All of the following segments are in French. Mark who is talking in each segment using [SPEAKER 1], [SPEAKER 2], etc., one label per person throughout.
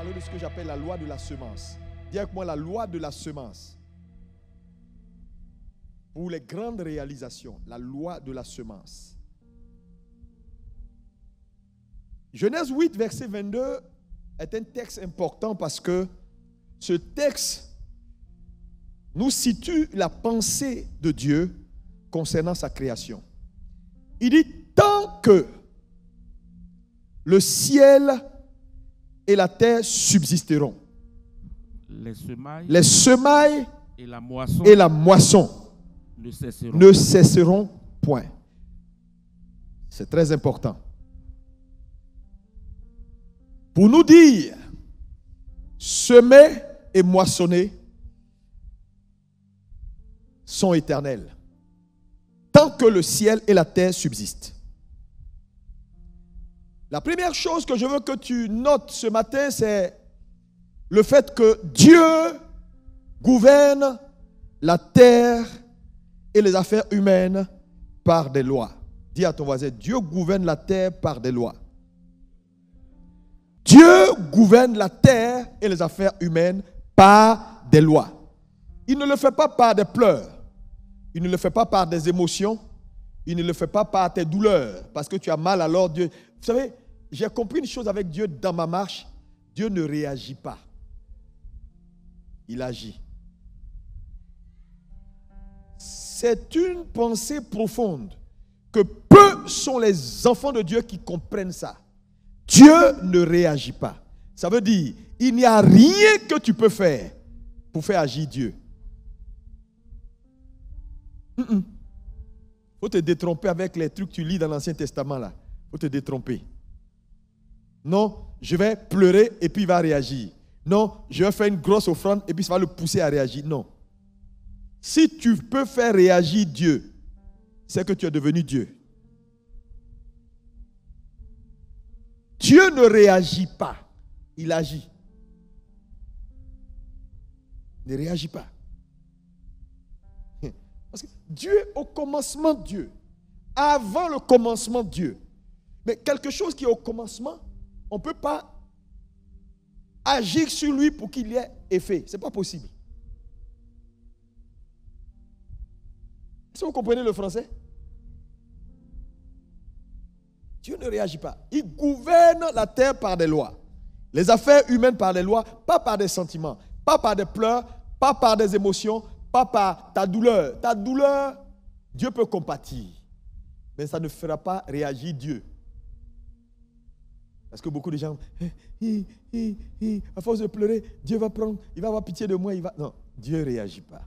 [SPEAKER 1] parler de ce que j'appelle la loi de la semence. Dis avec moi la loi de la semence. Pour les grandes réalisations, la loi de la semence. Genèse 8, verset 22 est un texte important parce que ce texte nous situe la pensée de Dieu concernant sa création. Il dit, tant que le ciel et la terre subsisteront, les semailles et la moisson ne cesseront point. C'est très important. Pour nous dire, semer et moissonner sont éternels, tant que le ciel et la terre subsistent. La première chose que je veux que tu notes ce matin, c'est le fait que Dieu gouverne la terre et les affaires humaines par des lois. Dis à ton voisin, Dieu gouverne la terre par des lois. Dieu gouverne la terre et les affaires humaines par des lois. Il ne le fait pas par des pleurs. Il ne le fait pas par des émotions. Il ne le fait pas par tes douleurs. Parce que tu as mal, alors Dieu... Vous savez, j'ai compris une chose avec Dieu dans ma marche. Dieu ne réagit pas. Il agit. C'est une pensée profonde que peu sont les enfants de Dieu qui comprennent ça. Dieu ne réagit pas. Ça veut dire, il n'y a rien que tu peux faire pour faire agir Dieu. Faut te détromper avec les trucs que tu lis dans l'Ancien Testament là. Faut te détromper. Non, je vais pleurer et puis il va réagir. Non, je vais faire une grosse offrande et puis ça va le pousser à réagir. Non. Si tu peux faire réagir Dieu, c'est que tu es devenu Dieu. Dieu ne réagit pas, il agit. Il ne réagit pas. Parce que Dieu, au commencement, Dieu. Avant le commencement, Dieu. Mais quelque chose qui est au commencement, on ne peut pas agir sur lui pour qu'il y ait effet. Ce n'est pas possible. Est-ce que vous comprenez le français? Dieu ne réagit pas. Il gouverne la terre par des lois. Les affaires humaines par des lois, pas par des sentiments, pas par des pleurs, pas par des émotions, pas par ta douleur. Ta douleur, Dieu peut compatir. Mais ça ne fera pas réagir Dieu. Parce que beaucoup de gens, à force de pleurer, Dieu va prendre, il va avoir pitié de moi. Non, Dieu ne réagit pas.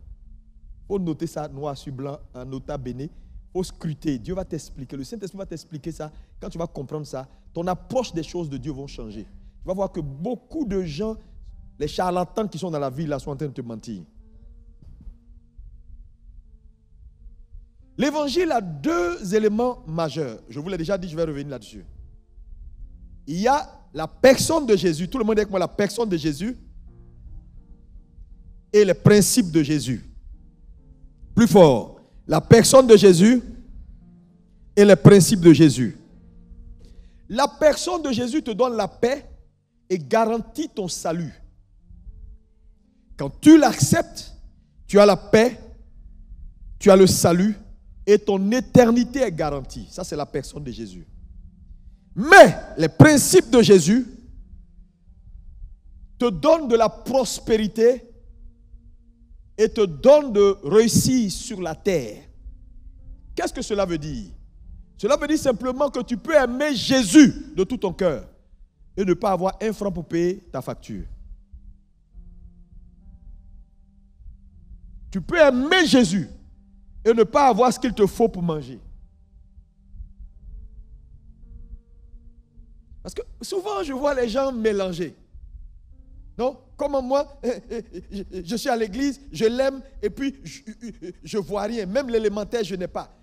[SPEAKER 1] Il faut noter ça noir sur blanc, en nota bene. Il faut scruter. Dieu va t'expliquer. Le Saint-Esprit va t'expliquer ça. Quand tu vas comprendre ça, ton approche des choses de Dieu vont changer. Tu vas voir que beaucoup de gens, les charlatans qui sont dans la ville, là, sont en train de te mentir. L'évangile a deux éléments majeurs. Je vous l'ai déjà dit, je vais revenir là-dessus. Il y a la personne de Jésus. Tout le monde est avec moi, la personne de Jésus. Et les principes de Jésus. Plus fort. La personne de Jésus et les principes de Jésus. La personne de Jésus te donne la paix et garantit ton salut. Quand tu l'acceptes, tu as la paix, tu as le salut et ton éternité est garantie. Ça, c'est la personne de Jésus. Mais les principes de Jésus te donnent de la prospérité et te donnent de réussir sur la terre. Qu'est-ce que cela veut dire? Cela veut dire simplement que tu peux aimer Jésus de tout ton cœur et ne pas avoir un franc pour payer ta facture. Tu peux aimer Jésus et ne pas avoir ce qu'il te faut pour manger. Parce que souvent, je vois les gens mélanger. Non? Comme moi, je suis à l'église, je l'aime et puis je ne vois rien. Même l'élémentaire, je n'ai pas.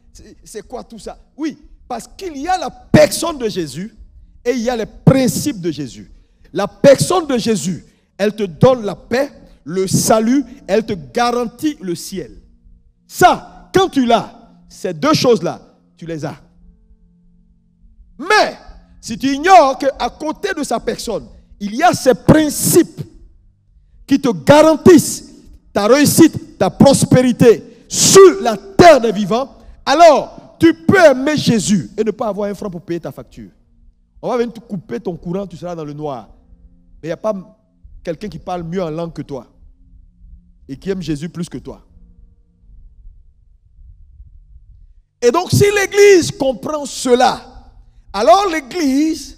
[SPEAKER 1] C'est quoi tout ça? Oui, parce qu'il y a la personne de Jésus et il y a les principes de Jésus. La personne de Jésus, elle te donne la paix, le salut, elle te garantit le ciel. Ça, quand tu l'as, ces deux choses-là, tu les as. Mais, si tu ignores qu'à côté de sa personne, il y a ces principes qui te garantissent ta réussite, ta prospérité sur la terre des vivants, alors tu peux aimer Jésus et ne pas avoir un franc pour payer ta facture. On va venir te couper ton courant, tu seras dans le noir. Mais il n'y a pas quelqu'un qui parle mieux en langue que toi et qui aime Jésus plus que toi. Et donc, si l'Église comprend cela, alors l'Église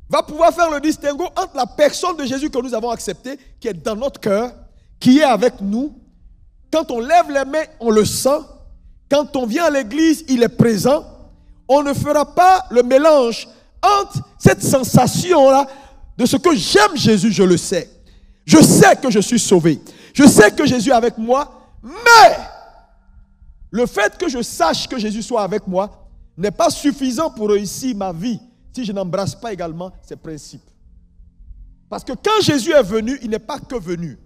[SPEAKER 1] va pouvoir faire le distinguo entre la personne de Jésus que nous avons acceptée, qui est dans notre cœur, qui est avec nous. Quand on lève les mains, on le sent. Quand on vient à l'Église, il est présent. On ne fera pas le mélange entre cette sensation-là de ce que j'aime Jésus, je le sais. Je sais que je suis sauvé. Je sais que Jésus est avec moi, mais le fait que je sache que Jésus soit avec moi n'est pas suffisant pour réussir ma vie si je n'embrasse pas également ces principes. Parce que quand Jésus est venu, il n'est pas que venu.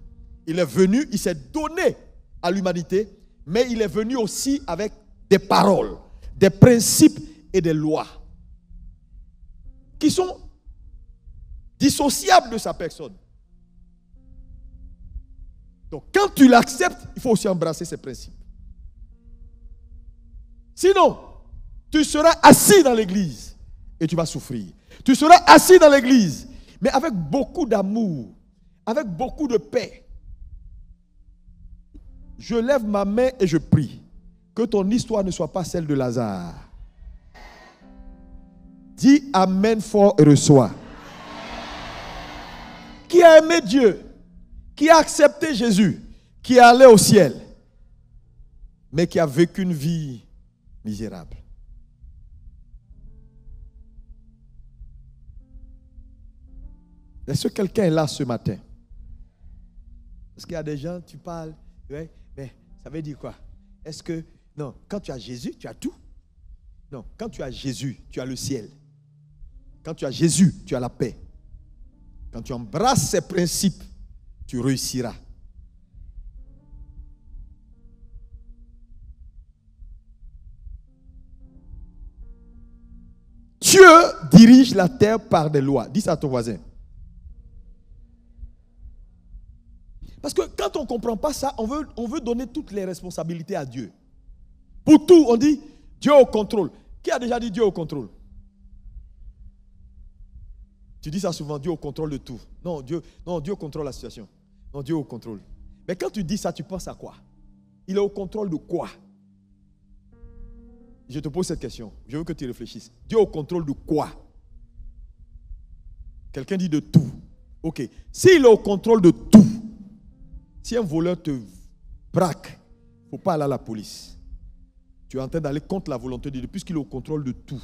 [SPEAKER 1] Il est venu, il s'est donné à l'humanité, mais il est venu aussi avec des paroles, des principes et des lois qui sont dissociables de sa personne. Donc quand tu l'acceptes, il faut aussi embrasser ces principes. Sinon, tu seras assis dans l'église et tu vas souffrir. Tu seras assis dans l'église, mais avec beaucoup d'amour, avec beaucoup de paix. Je lève ma main et je prie que ton histoire ne soit pas celle de Lazare. Dis Amen fort et reçois. Qui a aimé Dieu, qui a accepté Jésus, qui est allé au ciel, mais qui a vécu une vie misérable. Est-ce que quelqu'un est là ce matin? Parce qu'il y a des gens, tu parles, ouais, mais ça veut dire quoi? Est-ce que, non, quand tu as Jésus, tu as tout? Non, quand tu as Jésus, tu as le ciel. Quand tu as Jésus, tu as la paix. Quand tu embrasses ces principes, tu réussiras. Dieu dirige la terre par des lois. Dis ça à ton voisin. Parce que quand on ne comprend pas ça, on veut donner toutes les responsabilités à Dieu. Pour tout, on dit Dieu au contrôle. Qui a déjà dit Dieu au contrôle? Tu dis ça souvent, Dieu au contrôle de tout. Non, Dieu contrôle la situation. Non, Dieu au contrôle. Mais quand tu dis ça, tu penses à quoi? Il est au contrôle de quoi? Je te pose cette question. Je veux que tu réfléchisses. Dieu au contrôle de quoi? Quelqu'un dit de tout. Ok. S'il est au contrôle de tout, si un voleur te braque, il ne faut pas aller à la police. Tu es en train d'aller contre la volonté de Dieu, puisqu'il est au contrôle de tout.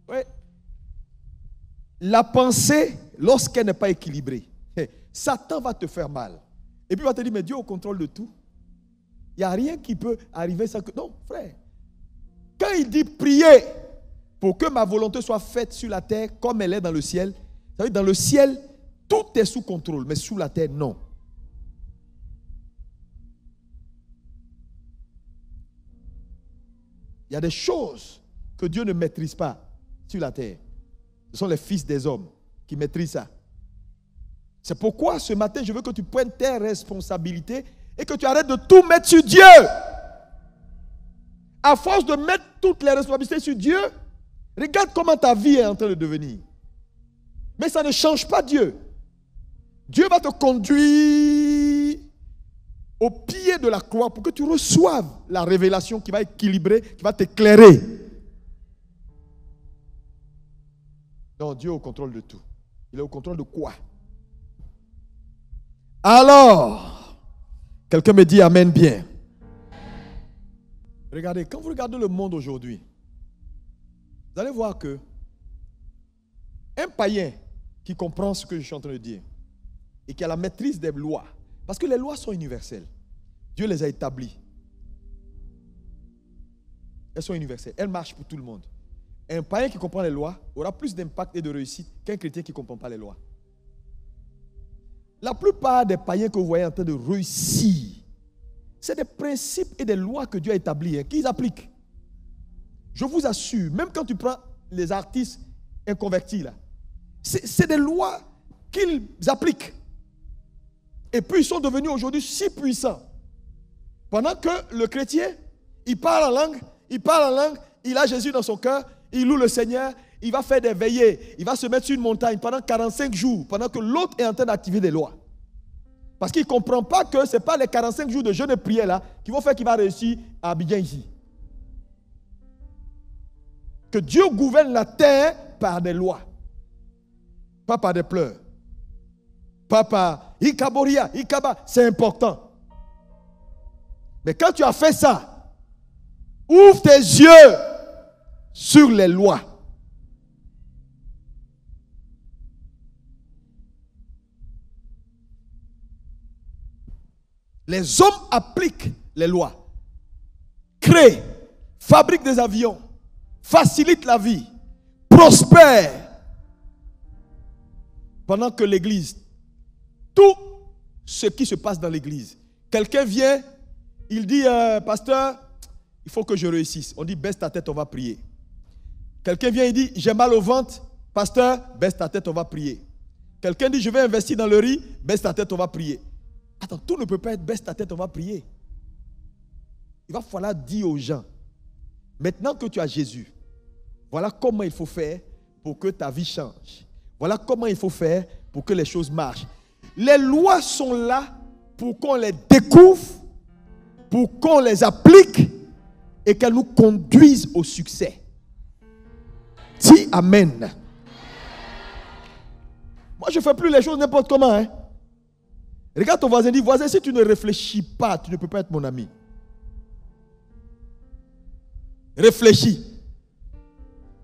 [SPEAKER 1] Oui. La pensée, lorsqu'elle n'est pas équilibrée, Satan va te faire mal. Et puis il va te dire, mais Dieu est au contrôle de tout. Il n'y a rien qui peut arriver sans que... Non, frère. Quand il dit prier pour que ma volonté soit faite sur la terre comme elle est dans le ciel, ça veut dire dans le ciel, tout est sous contrôle, mais sous la terre, non. Il y a des choses que Dieu ne maîtrise pas sur la terre. Ce sont les fils des hommes qui maîtrisent ça. C'est pourquoi ce matin, je veux que tu prennes tes responsabilités et que tu arrêtes de tout mettre sur Dieu. À force de mettre toutes les responsabilités sur Dieu, regarde comment ta vie est en train de devenir. Mais ça ne change pas Dieu. Dieu va te conduire au pied de la croix pour que tu reçoives la révélation qui va équilibrer, qui va t'éclairer. Non, Dieu est au contrôle de tout. Il est au contrôle de quoi? Alors, quelqu'un me dit Amen bien. Regardez, quand vous regardez le monde aujourd'hui, vous allez voir que un païen qui comprend ce que je suis en train de dire et qui a la maîtrise des lois, parce que les lois sont universelles, Dieu les a établies. Elles sont universelles, elles marchent pour tout le monde. Un païen qui comprend les lois aura plus d'impact et de réussite qu'un chrétien qui ne comprend pas les lois. La plupart des païens que vous voyez en train de réussir, c'est des principes et des lois que Dieu a établis, qu'ils appliquent. Je vous assure, même quand tu prends les artistes inconvertis, là, c'est des lois qu'ils appliquent. Et puis ils sont devenus aujourd'hui si puissants. Pendant que le chrétien, il parle en langue, il a Jésus dans son cœur, il loue le Seigneur, il va faire des veillées, il va se mettre sur une montagne pendant 45 jours, pendant que l'autre est en train d'activer des lois. Parce qu'il ne comprend pas que ce n'est pas les 45 jours de jeûne et prière là qui vont faire qu'il va réussir à Abidjan ici. Que Dieu gouverne la terre par des lois, pas par des pleurs, pas par Ikaboria, Ikaba, c'est important. Mais quand tu as fait ça, ouvre tes yeux sur les lois. Les hommes appliquent les lois, créent, fabriquent des avions, facilitent la vie, prospèrent. Pendant que l'église, tout ce qui se passe dans l'église, quelqu'un vient, il dit, pasteur, il faut que je réussisse. On dit, baisse ta tête, on va prier. Quelqu'un vient, il dit, j'ai mal au ventre, pasteur, baisse ta tête, on va prier. Quelqu'un dit, je vais investir dans le riz, baisse ta tête, on va prier. Attends, tout ne peut pas être baisse ta tête, on va prier. Il va falloir dire aux gens, maintenant que tu as Jésus, voilà comment il faut faire pour que ta vie change. Voilà comment il faut faire pour que les choses marchent. Les lois sont là pour qu'on les découvre, pour qu'on les applique et qu'elles nous conduisent au succès. Dis Amen. Moi, je ne fais plus les choses n'importe comment. Hein. Regarde ton voisin, dis, voisin, si tu ne réfléchis pas, tu ne peux pas être mon ami. Réfléchis.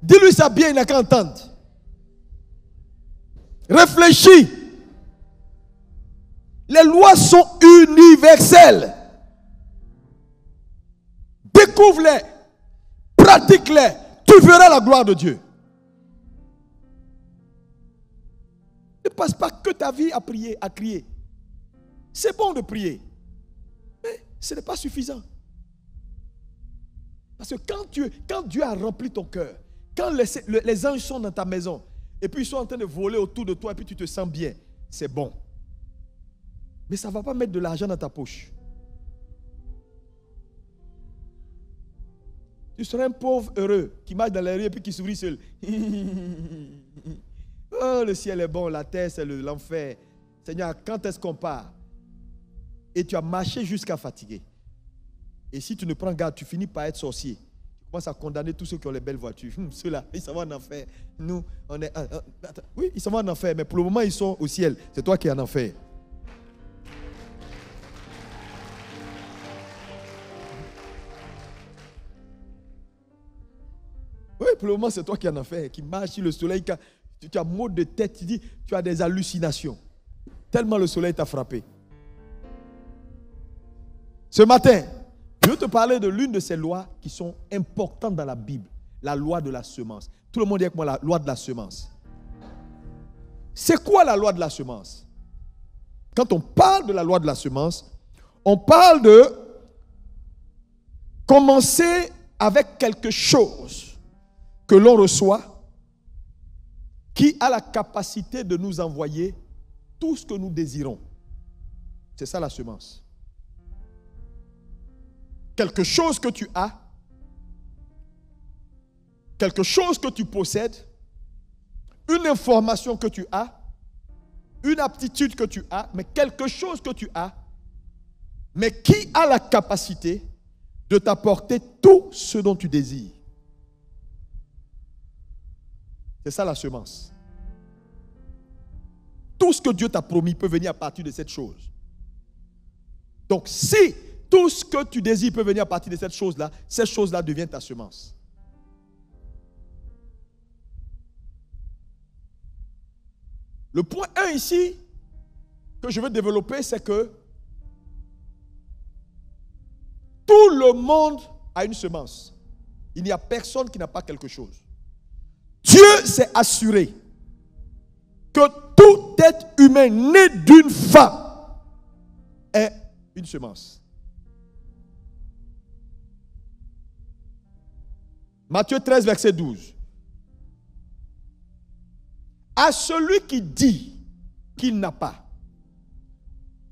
[SPEAKER 1] Dis-lui ça bien, il n'a qu'à entendre. Réfléchis. Les lois sont universelles. Découvre-les. Pratique-les. Tu verras la gloire de Dieu. Ne passe pas que ta vie à prier, à crier. C'est bon de prier. Mais ce n'est pas suffisant. Parce que quand Dieu a rempli ton cœur, quand les anges sont dans ta maison, et puis ils sont en train de voler autour de toi, et puis tu te sens bien, c'est bon. Mais ça ne va pas mettre de l'argent dans ta poche. Tu seras un pauvre heureux qui marche dans les rues et puis qui sourit seul. Oh, le ciel est bon, la terre c'est l'enfer. Seigneur, quand est-ce qu'on part? Et tu as marché jusqu'à fatiguer. Et si tu ne prends garde, tu finis par être sorcier. Tu commences à condamner tous ceux qui ont les belles voitures. Ceux-là, ils s'en vont en enfer. Nous, on est... oui, ils s'en vont en enfer, mais pour le moment, ils sont au ciel. C'est toi qui es en enfer. Oui, pour le moment, c'est toi qui es en enfer, qui marche sur le soleil. Tu as maux de tête, tu as des hallucinations. Tellement le soleil t'a frappé. Ce matin, je veux te parler de l'une de ces lois qui sont importantes dans la Bible. La loi de la semence. Tout le monde dit avec moi la loi de la semence. C'est quoi la loi de la semence? Quand on parle de la loi de la semence, on parle de commencer avec quelque chose que l'on reçoit qui a la capacité de nous envoyer tout ce que nous désirons. C'est ça la semence. Quelque chose que tu as, quelque chose que tu possèdes, une information que tu as, une aptitude que tu as, mais quelque chose que tu as, mais qui a la capacité de t'apporter tout ce dont tu désires. C'est ça la semence. Tout ce que Dieu t'a promis peut venir à partir de cette chose. Donc si tout ce que tu désires peut venir à partir de cette chose-là devient ta semence. Le point 1 ici que je veux développer, c'est que tout le monde a une semence. Il n'y a personne qui n'a pas quelque chose. Dieu s'est assuré que tout être humain né d'une femme est une semence. Matthieu 13, verset 12. À celui qui dit qu'il n'a pas,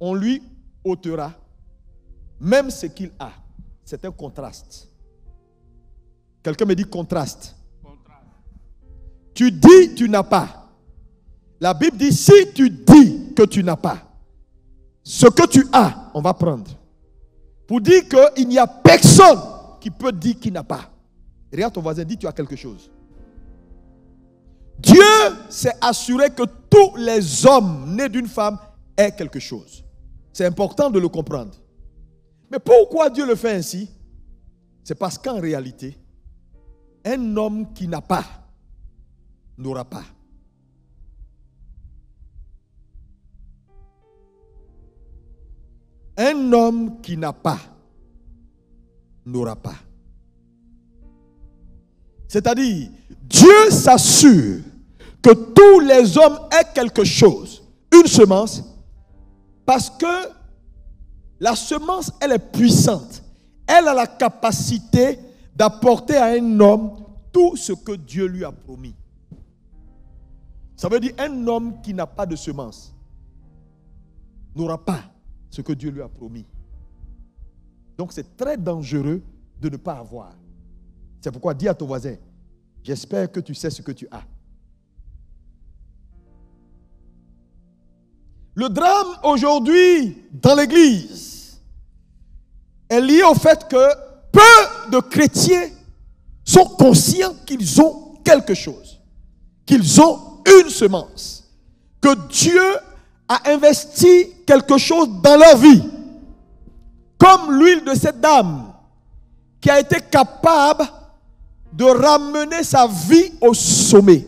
[SPEAKER 1] on lui ôtera même ce qu'il a. C'est un contraste. Quelqu'un me dit contraste. Tu dis tu n'as pas. La Bible dit si tu dis que tu n'as pas, ce que tu as, on va prendre. Pour dire qu'il n'y a personne qui peut dire qu'il n'a pas. Regarde ton voisin, dis tu as quelque chose. Dieu s'est assuré que tous les hommes nés d'une femme aient quelque chose. C'est important de le comprendre. Mais pourquoi Dieu le fait ainsi? C'est parce qu'en réalité, un homme qui n'a pas n'aura pas. Un homme qui n'a pas n'aura pas. C'est-à-dire, Dieu s'assure que tous les hommes aient quelque chose, une semence, parce que la semence, elle est puissante. Elle a la capacité d'apporter à un homme tout ce que Dieu lui a promis. Ça veut dire un homme qui n'a pas de semence n'aura pas ce que Dieu lui a promis. Donc c'est très dangereux de ne pas avoir. C'est pourquoi dis à ton voisin, j'espère que tu sais ce que tu as. Le drame aujourd'hui dans l'église est lié au fait que peu de chrétiens sont conscients qu'ils ont quelque chose, qu'ils ont une semence, que Dieu a investi quelque chose dans leur vie, comme l'huile de cette dame qui a été capable de ramener sa vie au sommet.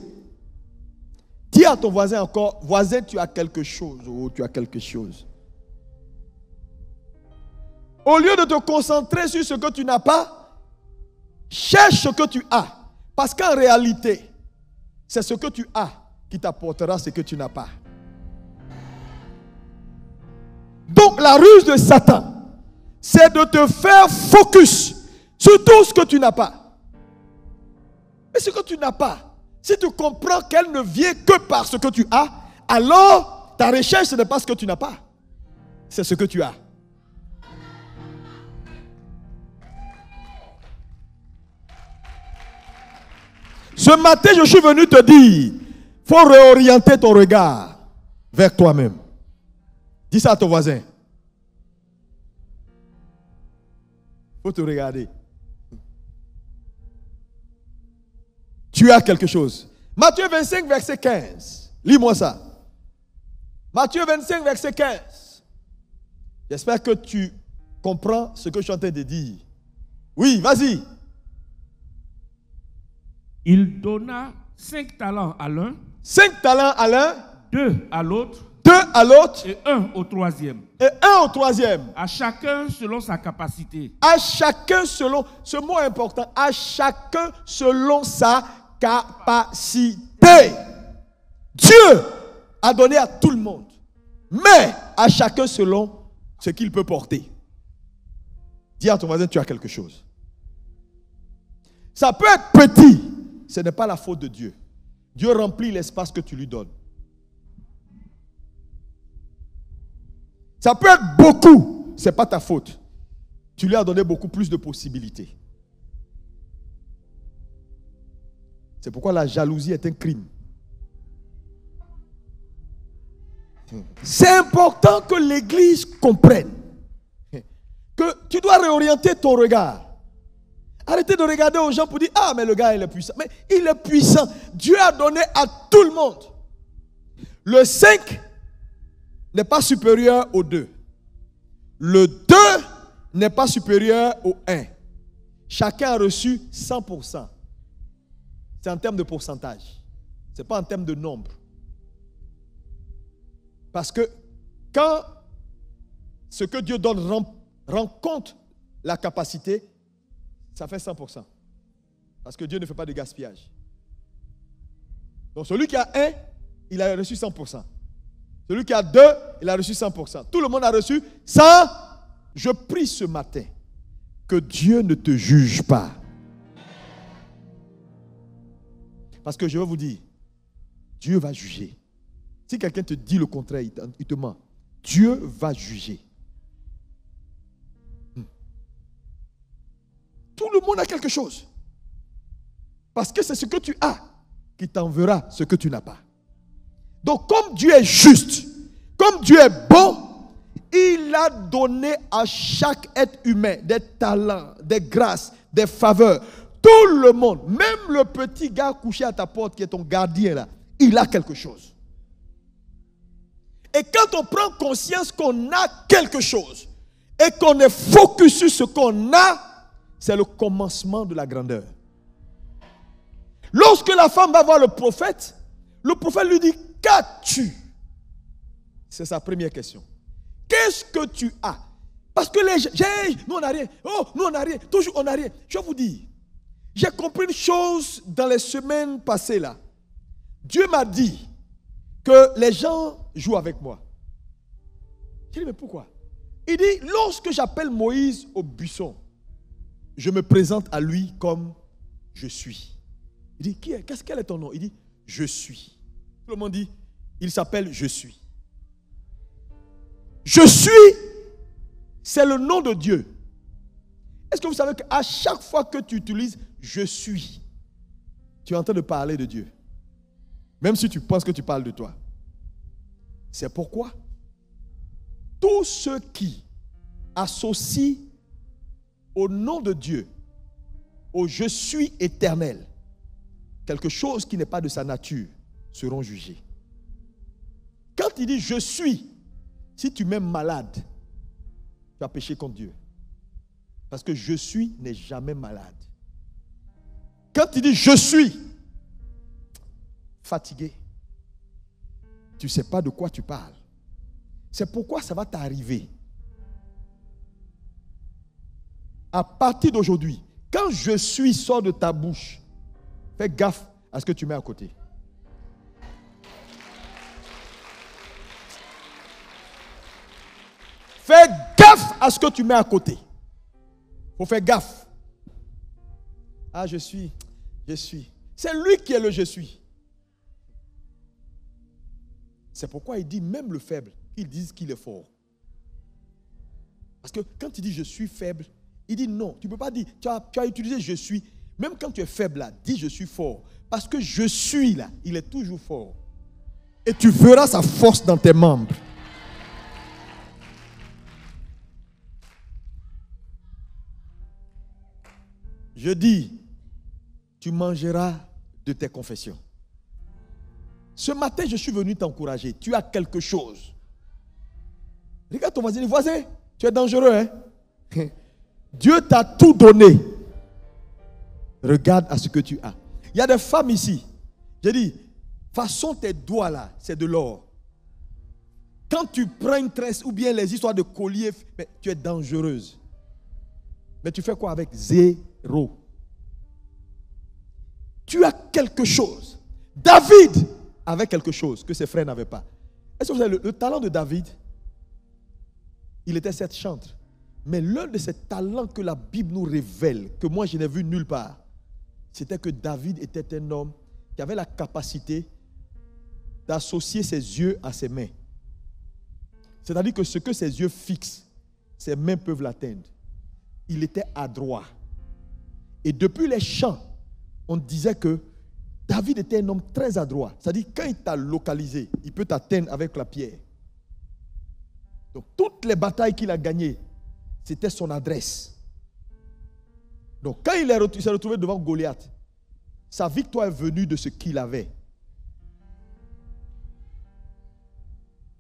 [SPEAKER 1] Dis à ton voisin encore, voisin, tu as quelque chose. Oh, tu as quelque chose. Au lieu de te concentrer sur ce que tu n'as pas, cherche ce que tu as. Parce qu'en réalité, c'est ce que tu as qui t'apportera ce que tu n'as pas. Donc la ruse de Satan, c'est de te faire focus sur tout ce que tu n'as pas. Mais ce que tu n'as pas, si tu comprends qu'elle ne vient que par ce que tu as, alors ta recherche, ce n'est pas ce que tu n'as pas. C'est ce que tu as. Ce matin, je suis venu te dire, il faut réorienter ton regard vers toi-même. Dis ça à ton voisin. Il faut te regarder. Tu as quelque chose. Matthieu 25, verset 15. Lis-moi ça. Matthieu 25, verset 15. J'espère que tu comprends ce que je suis en train de dire. Oui, vas-y.
[SPEAKER 2] Il donna 5 talents à l'un.
[SPEAKER 1] 5 talents à l'un.
[SPEAKER 2] 2 à l'autre.
[SPEAKER 1] 2 à l'autre.
[SPEAKER 2] Et 1 au troisième.
[SPEAKER 1] Et 1 au troisième.
[SPEAKER 2] À chacun selon sa capacité.
[SPEAKER 1] À chacun selon, ce mot est important, à chacun selon sa capacité. Dieu a donné à tout le monde, mais à chacun selon ce qu'il peut porter. Dis à ton voisin, tu as quelque chose. Ça peut être petit, ce n'est pas la faute de Dieu. Dieu remplit l'espace que tu lui donnes. Ça peut être beaucoup, ce n'est pas ta faute. Tu lui as donné beaucoup plus de possibilités. C'est pourquoi la jalousie est un crime. C'est important que l'Église comprenne que tu dois réorienter ton regard. Arrêtez de regarder aux gens pour dire, ah mais le gars il est puissant. Mais il est puissant. Dieu a donné à tout le monde. Le 5 n'est pas supérieur au 2. Le 2 n'est pas supérieur au 1. Chacun a reçu 100%. C'est en termes de pourcentage. Ce n'est pas en termes de nombre. Parce que quand ce que Dieu donne rend compte la capacité, ça fait 100%. Parce que Dieu ne fait pas de gaspillage. Donc celui qui a 1, il a reçu 100%. Celui qui a 2, il a reçu 100%. Tout le monde a reçu 100. Je prie ce matin que Dieu ne te juge pas. Parce que je vais vous dire, Dieu va juger. Si quelqu'un te dit le contraire, il te ment. Dieu va juger. Tout le monde a quelque chose. Parce que c'est ce que tu as qui t'enverra ce que tu n'as pas. Donc comme Dieu est juste, comme Dieu est bon, il a donné à chaque être humain des talents, des grâces, des faveurs. Tout le monde, même le petit gars couché à ta porte qui est ton gardien là, il a quelque chose. Et quand on prend conscience qu'on a quelque chose et qu'on est focus sur ce qu'on a, c'est le commencement de la grandeur. Lorsque la femme va voir le prophète lui dit, qu'as-tu? C'est sa première question. Qu'est-ce que tu as? Parce que les gens, nous on n'a rien. Oh, nous on n'a rien. Toujours on n'a rien. Je vous dis, j'ai compris une chose dans les semaines passées là. Dieu m'a dit que les gens jouent avec moi. J'ai dit, mais pourquoi? Il dit, lorsque j'appelle Moïse au buisson, je me présente à lui comme je suis. Il dit, quel est ton nom? Il dit, je suis. Tout le monde dit, il s'appelle je suis. Je suis, c'est le nom de Dieu. Est-ce que vous savez qu'à chaque fois que tu utilises je suis, tu es en train de parler de Dieu? Même si tu penses que tu parles de toi. C'est pourquoi tous ceux qui associent au nom de Dieu, au je suis éternel, quelque chose qui n'est pas de sa nature, seront jugés. Quand il dit je suis, si tu m'aimes malade, tu as péché contre Dieu. Parce que je suis n'est jamais malade. Quand il dit je suis fatigué, tu ne sais pas de quoi tu parles. C'est pourquoi ça va t'arriver. À partir d'aujourd'hui, quand je suis sort de ta bouche, fais gaffe à ce que tu mets à côté. Fais gaffe à ce que tu mets à côté. Il faut faire gaffe. Ah, je suis. C'est lui qui est le je suis. C'est pourquoi il dit même le faible, ils disent qu'il est fort. Parce que quand il dit je suis faible, il dit non, tu ne peux pas dire, tu as utilisé je suis. Même quand tu es faible là, dis je suis fort. Parce que je suis là, il est toujours fort. Et tu verras sa force dans tes membres. Je dis, tu mangeras de tes confessions. Ce matin, je suis venu t'encourager. Tu as quelque chose. Regarde ton voisin, voisin, tu es dangereux, hein? Dieu t'a tout donné. Regarde à ce que tu as. Il y a des femmes ici. J'ai dit, façon tes doigts là, c'est de l'or. Quand tu prends une tresse ou bien les histoires de collier, mais tu es dangereuse. Mais tu fais quoi avec? Zéro. Tu as quelque chose. David avait quelque chose que ses frères n'avaient pas. Est-ce que vous savez, le talent de David, il était certes chantre. Mais l'un de ses talents que la Bible nous révèle, que moi je n'ai vu nulle part, c'était que David était un homme qui avait la capacité d'associer ses yeux à ses mains. C'est-à-dire que ce que ses yeux fixent, ses mains peuvent l'atteindre. Il était adroit. Et depuis les chants, on disait que David était un homme très adroit. C'est-à-dire quand il t'a localisé, il peut t'atteindre avec la pierre. Donc toutes les batailles qu'il a gagnées, c'était son adresse. Donc quand il s'est retrouvé devant Goliath, sa victoire est venue de ce qu'il avait.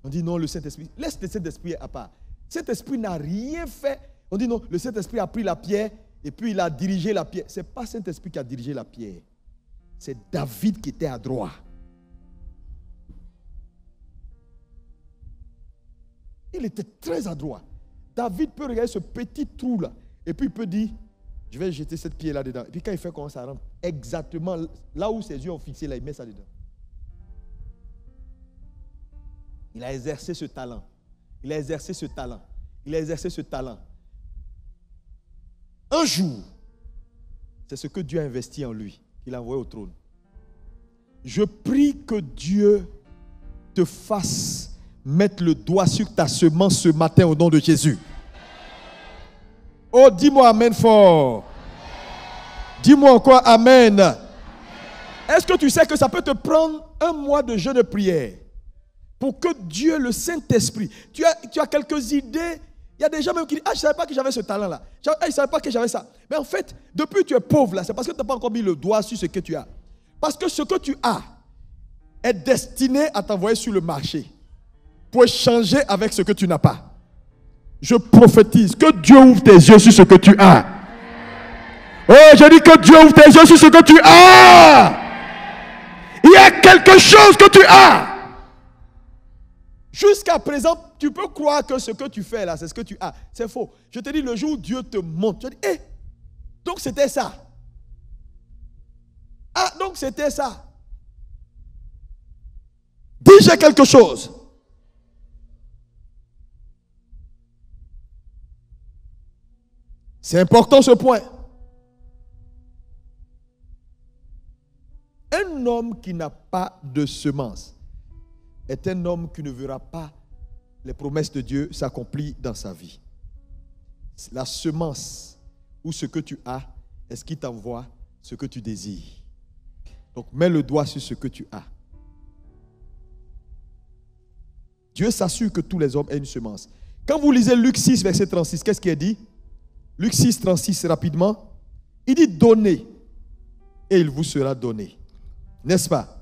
[SPEAKER 1] On dit non, le Saint-Esprit, laisse le Saint-Esprit à part. Le Saint-Esprit n'a rien fait. On dit non, le Saint-Esprit a pris la pierre et puis il a dirigé la pierre. Ce n'est pas le Saint-Esprit qui a dirigé la pierre. C'est David qui était adroit. Il était très adroit. David peut regarder ce petit trou là et puis il peut dire, je vais jeter cette pierre là dedans. Et puis quand il fait comment ça rentre exactement là où ses yeux ont fixé là, il met ça dedans. Il a exercé ce talent. Il a exercé ce talent. Il a exercé ce talent. Un jour, c'est ce que Dieu a investi en lui, qu'il a envoyé au trône. Je prie que Dieu te fasse mettre le doigt sur ta semence ce matin au nom de Jésus. Oh, dis-moi amen fort. Dis-moi encore amen. Est-ce que tu sais que ça peut te prendre un mois de jeûne de prière pour que Dieu, le Saint-Esprit, tu as quelques idées. Il y a des gens même qui disent, je ne savais pas que j'avais ce talent-là. Je ne savais pas que j'avais ça. Mais en fait, depuis que tu es pauvre là, c'est parce que tu n'as pas encore mis le doigt sur ce que tu as. Parce que ce que tu as est destiné à t'envoyer sur le marché pour échanger avec ce que tu n'as pas. Je prophétise que Dieu ouvre tes yeux sur ce que tu as. Oh, je dis que Dieu ouvre tes yeux sur ce que tu as. Il y a quelque chose que tu as. Jusqu'à présent, tu peux croire que ce que tu fais là, c'est ce que tu as. C'est faux. Je te dis, le jour où Dieu te montre, tu dis, donc c'était ça. Ah, donc c'était ça. Dis, j'ai quelque chose. C'est important ce point. Un homme qui n'a pas de semence est un homme qui ne verra pas les promesses de Dieu s'accomplir dans sa vie. La semence ou ce que tu as est ce qui t'envoie ce que tu désires. Donc mets le doigt sur ce que tu as. Dieu s'assure que tous les hommes aient une semence. Quand vous lisez Luc 6, verset 36, qu'est-ce qui est dit? Luc 6, 36, rapidement. Il dit donnez et il vous sera donné. N'est-ce pas?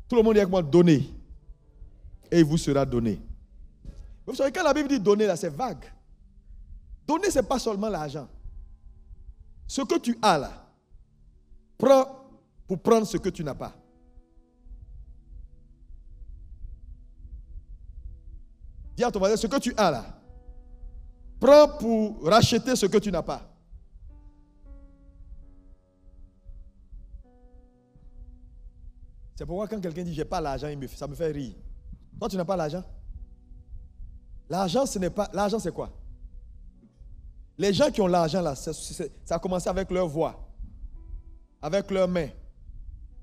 [SPEAKER 1] Tout le monde dit avec moi donnez et il vous sera donné. Vous savez, quand la Bible dit donner, là, c'est vague. Donner, ce n'est pas seulement l'argent. Ce que tu as là, prends pour prendre ce que tu n'as pas. Dis à ton voisin, ce que tu as là, prends pour racheter ce que tu n'as pas. C'est pourquoi quand quelqu'un dit j'ai pas l'argent, ça me fait rire. Toi, tu n'as pas l'argent. L'argent, ce n'est pas. L'argent, c'est quoi? Les gens qui ont l'argent là, ça a commencé avec leur voix, avec leurs mains,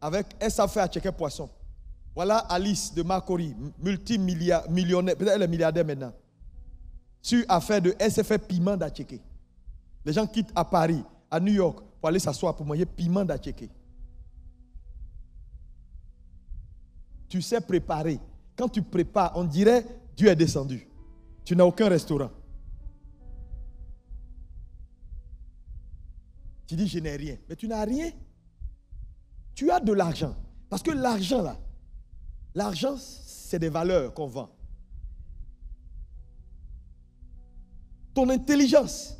[SPEAKER 1] avec elles savent faire à checker poisson. Voilà Alice de Makori, multimillionnaire, peut-être elle est milliardaire maintenant. Sur affaire de, elle s'est fait piment d'Atchéké. Les gens quittent à Paris, à New York, pour aller s'asseoir pour manger piment d'Atchéké. Tu sais préparer. Quand tu prépares, on dirait Dieu est descendu. Tu n'as aucun restaurant. Tu dis je n'ai rien. Mais tu n'as rien. Tu as de l'argent. Parce que l'argent là, l'argent c'est des valeurs qu'on vend. Ton intelligence,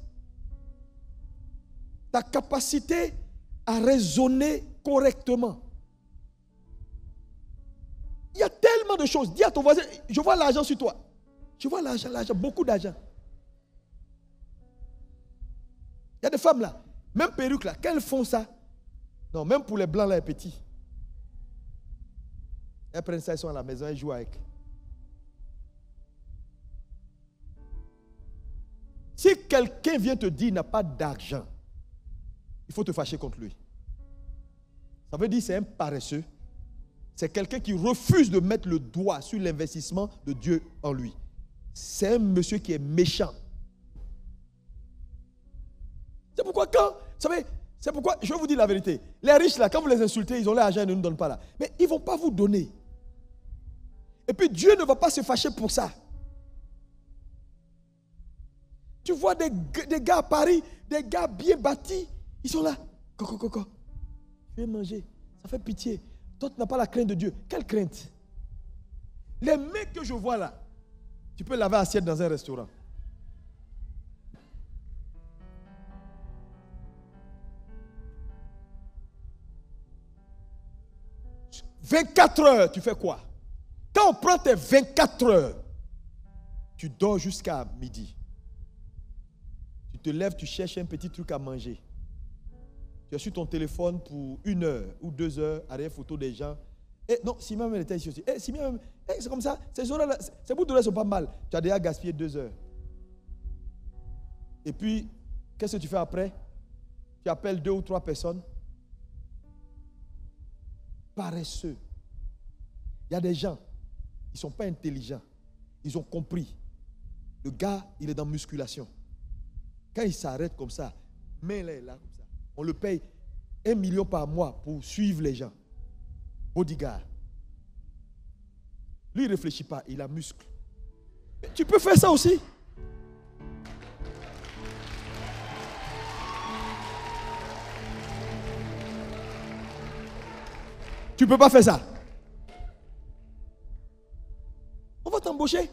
[SPEAKER 1] ta capacité à raisonner correctement. Il y a tellement de choses. Dis à ton voisin, je vois l'argent sur toi. Je vois l'argent, beaucoup d'argent. Il y a des femmes là, même perruques là, quand elles font ça, non, même pour les blancs là, les petits. Elles prennent ça, elles sont à la maison, elles jouent avec. Si quelqu'un vient te dire qu'il n'a pas d'argent, il faut te fâcher contre lui. Ça veut dire que c'est un paresseux. C'est quelqu'un qui refuse de mettre le doigt sur l'investissement de Dieu en lui. C'est un monsieur qui est méchant. C'est pourquoi vous savez, c'est pourquoi, je vais vous dire la vérité. Les riches là, quand vous les insultez, ils ont l'argent et ne nous donnent pas là. Mais ils ne vont pas vous donner. Et puis Dieu ne va pas se fâcher pour ça. Tu vois des gars à Paris, des gars bien bâtis, ils sont là. Coco, je vais manger. Ça fait pitié. Toi, tu n'as pas la crainte de Dieu. Quelle crainte? Les mecs que je vois là, tu peux laver assiette dans un restaurant. « 24 heures, tu fais quoi? Quand on prend tes 24 heures, tu dors jusqu'à midi. Tu te lèves, tu cherches un petit truc à manger. Tu es sur ton téléphone pour 1 heure ou 2 heures, à des photos des gens. Et non, si même elle était ici aussi. Si même, c'est comme ça, ces horaires-là, ces bouts d'horaires sont pas mal. Tu as déjà gaspillé 2 heures. Et puis, qu'est-ce que tu fais après? Tu appelles 2 ou 3 personnes. paresseux. Il y a des gens, ils ne sont pas intelligents. Ils ont compris. Le gars, il est dans musculation. Quand il s'arrête comme ça, mais là, comme ça, on le paye 1 million par mois pour suivre les gens. Bodyguard. Lui, il ne réfléchit pas, il a muscle. Mais tu peux faire ça aussi. Tu ne peux pas faire ça. On va t'embaucher.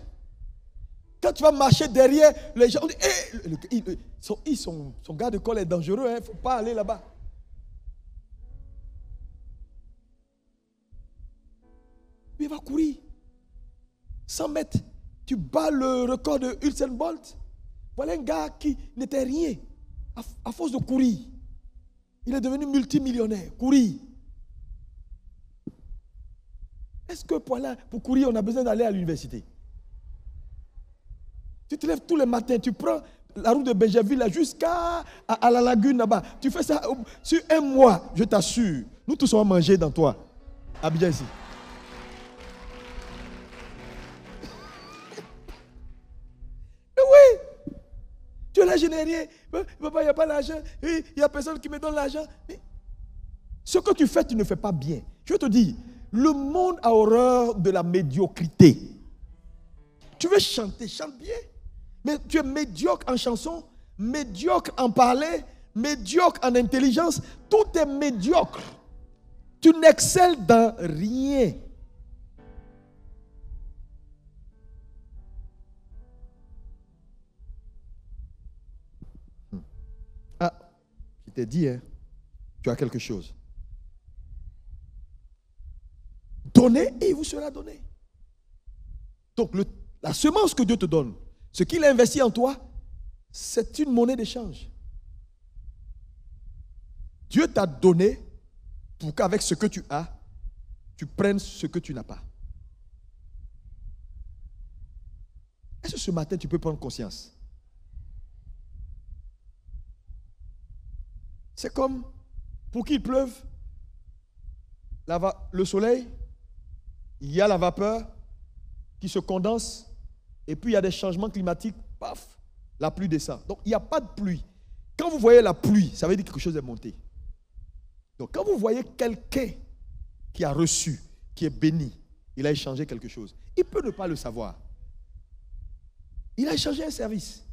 [SPEAKER 1] Quand tu vas marcher derrière les gens, on dit, hey, son gars de col est dangereux, il ne faut pas aller là-bas. Puis il va courir. 100 mètres. Tu bats le record de Usain Bolt. Voilà un gars qui n'était rien. À force de courir, il est devenu multimillionnaire. Courir. Est-ce que pour courir, on a besoin d'aller à l'université? Tu te lèves tous les matins, tu prends la route de Benjerville jusqu'à la lagune là-bas. Tu fais ça sur 1 mois, je t'assure. Nous tous on va manger dans toi. Abidjan ici. Mais oui, tu es là, je n'ai rien. Papa, il n'y a pas l'argent. Il n'y a personne qui me donne l'argent. Ce que tu fais, tu ne fais pas bien. Je te dis, le monde a horreur de la médiocrité. Tu veux chanter, chante bien. Mais tu es médiocre en chanson, médiocre en parler, médiocre en intelligence. Tout est médiocre. Tu n'excelles dans rien. Ah, je t'ai dit, hein, tu as quelque chose. Donnez et il vous sera donné. Donc la semence que Dieu te donne, ce qu'il a investi en toi, c'est une monnaie d'échange. Dieu t'a donné pour qu'avec ce que tu as, tu prennes ce que tu n'as pas. Est-ce que ce matin tu peux prendre conscience? C'est comme pour qu'il pleuve, le soleil, il y a la vapeur qui se condense. Et puis il y a des changements climatiques, paf, la pluie descend. Donc il n'y a pas de pluie. Quand vous voyez la pluie, ça veut dire que quelque chose est monté. Donc quand vous voyez quelqu'un qui a reçu, qui est béni, il a échangé quelque chose. Il peut ne pas le savoir. Il a échangé un service.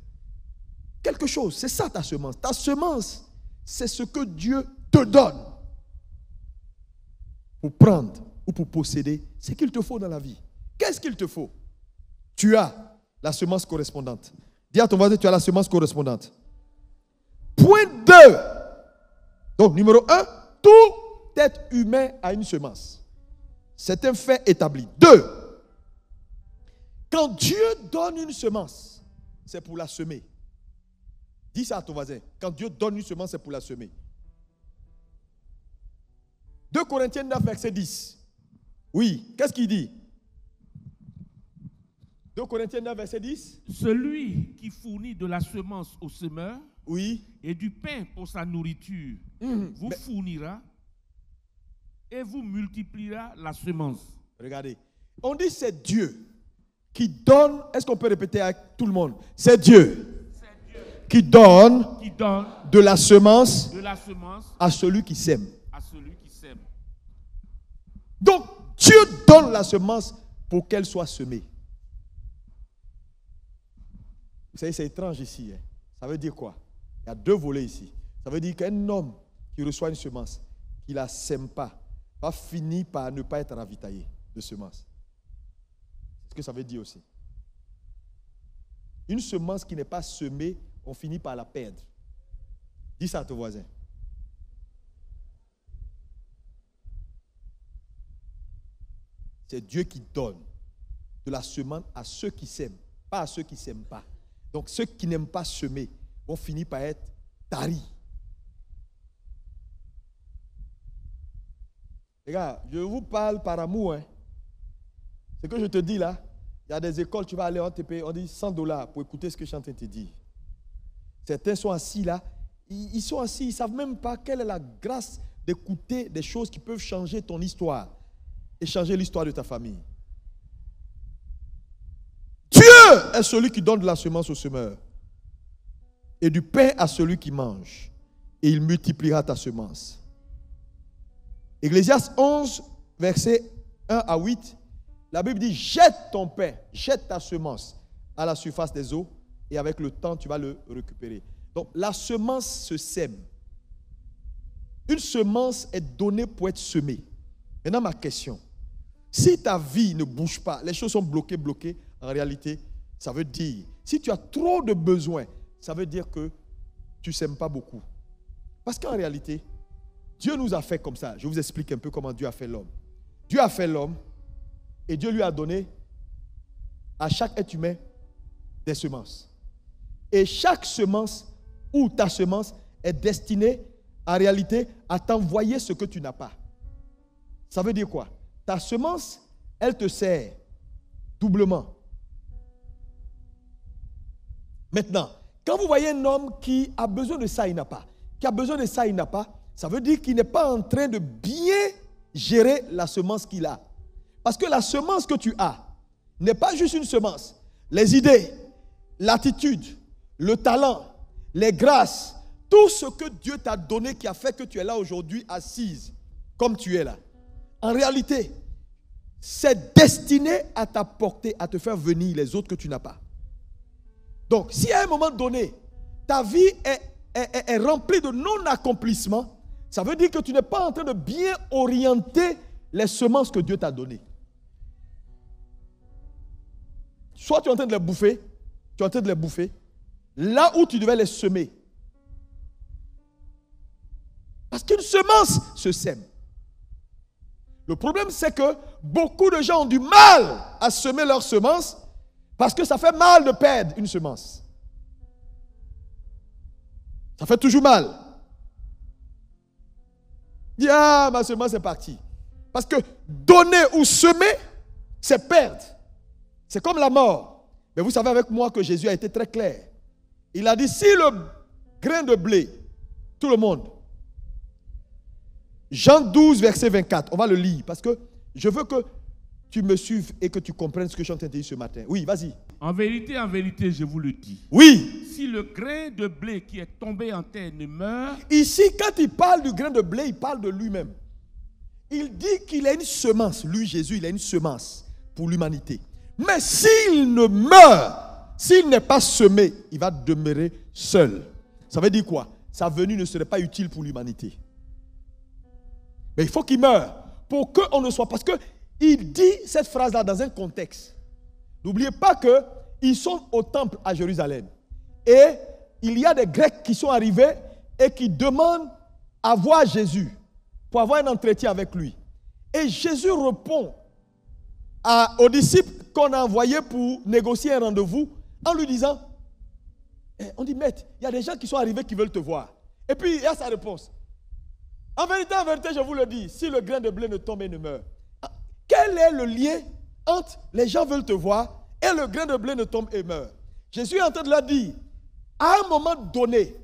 [SPEAKER 1] Quelque chose, c'est ça ta semence. Ta semence, c'est ce que Dieu te donne pour prendre ou pour posséder ce qu'il te faut dans la vie. Qu'est-ce qu'il te faut? Tu as la semence correspondante. Dis à ton voisin, tu as la semence correspondante. Point 2. Donc, numéro 1, tout être humain a une semence. C'est un fait établi. 2. Quand Dieu donne une semence, c'est pour la semer. Dis ça à ton voisin. Quand Dieu donne une semence, c'est pour la semer. 2 Corinthiens 9, verset 10. Oui, qu'est-ce qu'il dit? 2 Corinthiens 9, verset 10.
[SPEAKER 2] Celui qui fournit de la semence au semeur,
[SPEAKER 1] oui,
[SPEAKER 2] et du pain pour sa nourriture, vous fournira et vous multipliera la semence.
[SPEAKER 1] Regardez, on dit c'est Dieu qui donne. Est-ce qu'on peut répéter avec tout le monde? C'est Dieu qui donne de la semence à celui qui sème. Donc, Dieu donne la semence pour qu'elle soit semée. Vous savez, c'est étrange ici. Hein? Ça veut dire quoi? Il y a 2 volets ici. Ça veut dire qu'un homme qui reçoit une semence, qui ne la sème pas, va finir par ne pas être ravitaillé de semence. C'est ce que ça veut dire aussi. Une semence qui n'est pas semée, on finit par la perdre. Dis ça à ton voisin. C'est Dieu qui donne de la semence à ceux qui sèment, pas à ceux qui ne sèment pas. Donc ceux qui n'aiment pas semer vont finir par être taris. Les gars, je vous parle par amour. Hein. Ce que je te dis là, il y a des écoles, tu vas aller, on te paye, on dit $100 pour écouter ce que je suis en train de te dire. Certains sont assis là, ils sont assis, ils ne savent même pas quelle est la grâce d'écouter des choses qui peuvent changer ton histoire et changer l'histoire de ta famille. Dieu est celui qui donne de la semence au semeur et du pain à celui qui mange, et il multipliera ta semence. Ecclésiaste 11, versets 1 à 8, la Bible dit: jette ton pain, jette ta semence à la surface des eaux, et avec le temps, tu vas le récupérer. Donc, la semence se sème. Une semence est donnée pour être semée. Maintenant, ma question: si ta vie ne bouge pas, les choses sont bloquées, en réalité, ça veut dire, si tu as trop de besoins, ça veut dire que tu ne sèmes pas beaucoup. Parce qu'en réalité, Dieu nous a fait comme ça. Je vous explique un peu comment Dieu a fait l'homme. Dieu a fait l'homme et Dieu lui a donné à chaque être humain des semences. Et chaque semence ou ta semence est destinée en réalité à t'envoyer ce que tu n'as pas. Ça veut dire quoi? Ta semence, elle te sert doublement. Maintenant, quand vous voyez un homme qui a besoin de ça, il n'a pas. Qui a besoin de ça, il n'a pas. Ça veut dire qu'il n'est pas en train de bien gérer la semence qu'il a. Parce que la semence que tu as n'est pas juste une semence. Les idées, l'attitude, le talent, les grâces, tout ce que Dieu t'a donné qui a fait que tu es là aujourd'hui assise comme tu es là. En réalité, c'est destiné à t'apporter, à te faire venir les autres que tu n'as pas. Donc, si à un moment donné, ta vie est remplie de non-accomplissement, ça veut dire que tu n'es pas en train de bien orienter les semences que Dieu t'a données. Soit tu es en train de les bouffer, là où tu devais les semer. Parce qu'une semence se sème. Le problème, c'est que beaucoup de gens ont du mal à semer leurs semences parce que ça fait mal de perdre une semence. Ça fait toujours mal. Dis, ah, ma semence est partie. Parce que donner ou semer, c'est perdre. C'est comme la mort. Mais vous savez avec moi que Jésus a été très clair. Il a dit, si le grain de blé, tout le monde, Jean 12, verset 24, on va le lire parce que je veux que tu me suives et que tu comprennes ce que je suis en train de dire ce matin. Oui, vas-y.
[SPEAKER 2] En vérité, je vous le dis.
[SPEAKER 1] Oui.
[SPEAKER 2] Si le grain de blé qui est tombé en terre ne meurt...
[SPEAKER 1] Ici, quand il parle du grain de blé, il parle de lui-même. Il dit qu'il a une semence. Lui, Jésus, il a une semence pour l'humanité. Mais s'il ne meurt, s'il n'est pas semé, il va demeurer seul. Ça veut dire quoi? Sa venue ne serait pas utile pour l'humanité. Mais il faut qu'il meure pour qu'on ne soit... Parce qu'il dit cette phrase-là dans un contexte. N'oubliez pas qu'ils sont au temple à Jérusalem. Et il y a des Grecs qui sont arrivés et qui demandent à voir Jésus pour avoir un entretien avec lui. Et Jésus répond aux disciples qu'on a envoyés pour négocier un rendez-vous en lui disant, on dit, maître, il y a des gens qui sont arrivés qui veulent te voir. Et puis il y a sa réponse. En vérité, je vous le dis, si le grain de blé ne tombe et ne meurt, quel est le lien entre les gens veulent te voir et le grain de blé ne tombe et meurt? Jésus est en train de leur dire, à un moment donné,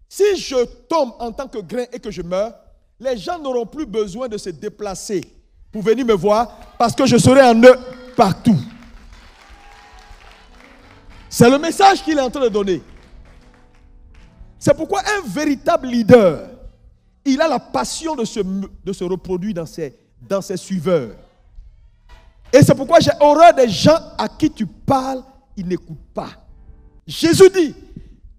[SPEAKER 1] si je tombe en tant que grain et que je meurs, les gens n'auront plus besoin de se déplacer pour venir me voir parce que je serai en eux partout. C'est le message qu'il est en train de donner. C'est pourquoi un véritable leader, il a la passion de se reproduire dans ses suiveurs. Et c'est pourquoi j'ai horreur des gens à qui tu parles, ils n'écoutent pas. Jésus dit,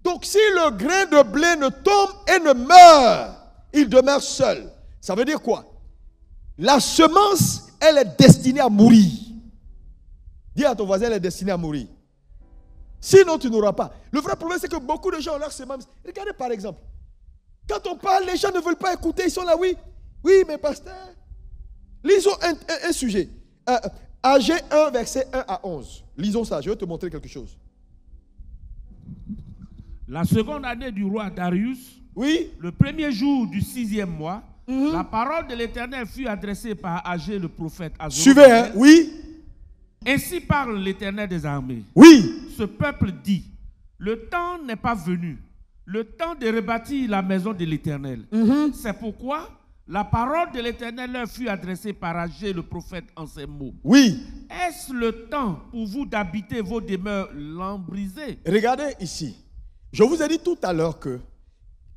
[SPEAKER 1] donc si le grain de blé ne tombe et ne meurt, il demeure seul. Ça veut dire quoi? La semence, elle est destinée à mourir. Dis à ton voisin, elle est destinée à mourir. Sinon, tu n'auras pas. Le vrai problème, c'est que beaucoup de gens ont leur semence. Regardez par exemple. Quand on parle, les gens ne veulent pas écouter. Ils sont là, oui. Oui, mais pasteur. Lisons un sujet. Agé 1, verset 1 à 11. Lisons ça, je vais te montrer quelque chose.
[SPEAKER 2] La seconde année du roi Darius,
[SPEAKER 1] oui,
[SPEAKER 2] le premier jour du 6e mois, la parole de l'Éternel fut adressée par Agé le prophète à Zorobabel.
[SPEAKER 1] Suivez, hein? Oui.
[SPEAKER 2] Ainsi parle l'Éternel des armées.
[SPEAKER 1] Oui.
[SPEAKER 2] Ce peuple dit, le temps n'est pas venu, le temps de rebâtir la maison de l'Éternel. C'est pourquoi La parole de l'Éternel leur fut adressée par Agé le prophète en ces mots.
[SPEAKER 1] Oui.
[SPEAKER 2] Est-ce le temps pour vous d'habiter vos demeures lambrisées?
[SPEAKER 1] Regardez ici. Je vous ai dit tout à l'heure que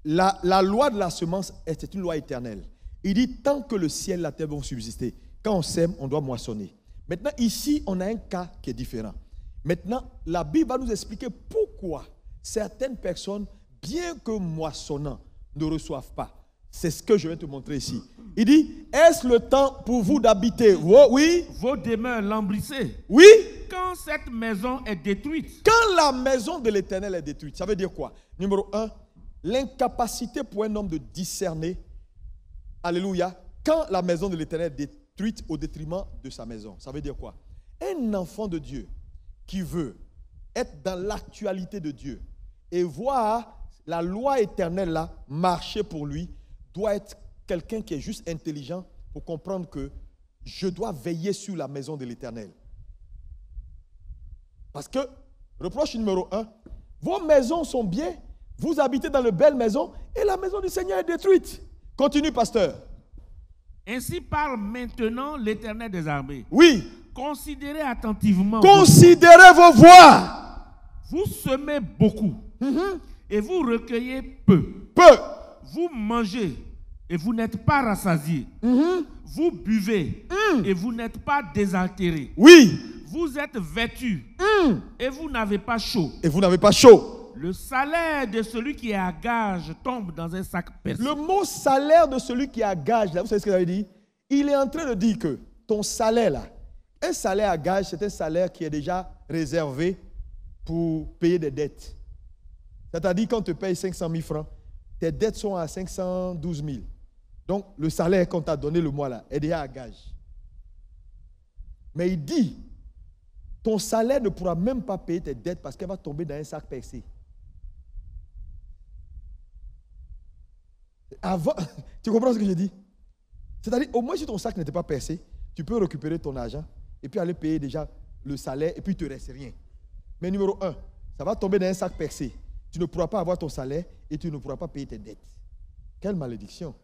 [SPEAKER 1] la loi de la semence est une loi éternelle. Il dit tant que le ciel et la terre vont subsister. Quand on sème, on doit moissonner. Maintenant, ici, on a un cas qui est différent. Maintenant, la Bible va nous expliquer pourquoi certaines personnes, bien que moissonnant, ne reçoivent pas. C'est ce que je vais te montrer ici. Il dit, est-ce le temps pour vous d'habiter? Oui.
[SPEAKER 2] Vos demeures lambrisées.
[SPEAKER 1] Oui.
[SPEAKER 2] Quand cette maison est détruite.
[SPEAKER 1] Quand la maison de l'Éternel est détruite, ça veut dire quoi? Numéro 1, l'incapacité pour un homme de discerner. Alléluia. Quand la maison de l'Éternel est détruite au détriment de sa maison. Ça veut dire quoi? Un enfant de Dieu qui veut être dans l'actualité de Dieu et voir la loi éternelle là marcher pour lui, doit être quelqu'un qui est juste intelligent pour comprendre que je dois veiller sur la maison de l'Éternel. Parce que, reproche numéro 1, vos maisons sont bien, vous habitez dans de belles maisons et la maison du Seigneur est détruite. Continue, pasteur.
[SPEAKER 2] Ainsi parle maintenant l'Éternel des armées.
[SPEAKER 1] Oui.
[SPEAKER 2] Considérez attentivement.
[SPEAKER 1] Considérez vos voies.
[SPEAKER 2] Vous semez beaucoup et vous recueillez peu. Vous mangez et vous n'êtes pas rassasiés. Vous buvez et vous n'êtes pas désaltérés.
[SPEAKER 1] Oui.
[SPEAKER 2] Vous êtes vêtus et vous n'avez pas chaud.
[SPEAKER 1] Et vous n'avez pas chaud.
[SPEAKER 2] Le salaire de celui qui est à gage tombe dans un sac percé.
[SPEAKER 1] Le mot salaire de celui qui est à gage, là, vous savez ce qu'il avait dit? Il est en train de dire que ton salaire là, un salaire à gage, c'est un salaire qui est déjà réservé pour payer des dettes. C'est-à-dire quand tu payes 500 000 francs, tes dettes sont à 512 000. Donc le salaire qu'on t'a donné le mois là est déjà à gage. Mais il dit, ton salaire ne pourra même pas payer tes dettes parce qu'elle va tomber dans un sac percé. Avant, tu comprends ce que je dis? C'est-à-dire, au moins si ton sac n'était pas percé, tu peux récupérer ton argent et puis aller payer déjà le salaire et puis il ne te reste rien. Mais numéro 1, ça va tomber dans un sac percé. Tu ne pourras pas avoir ton salaire et tu ne pourras pas payer tes dettes. Quelle malédiction.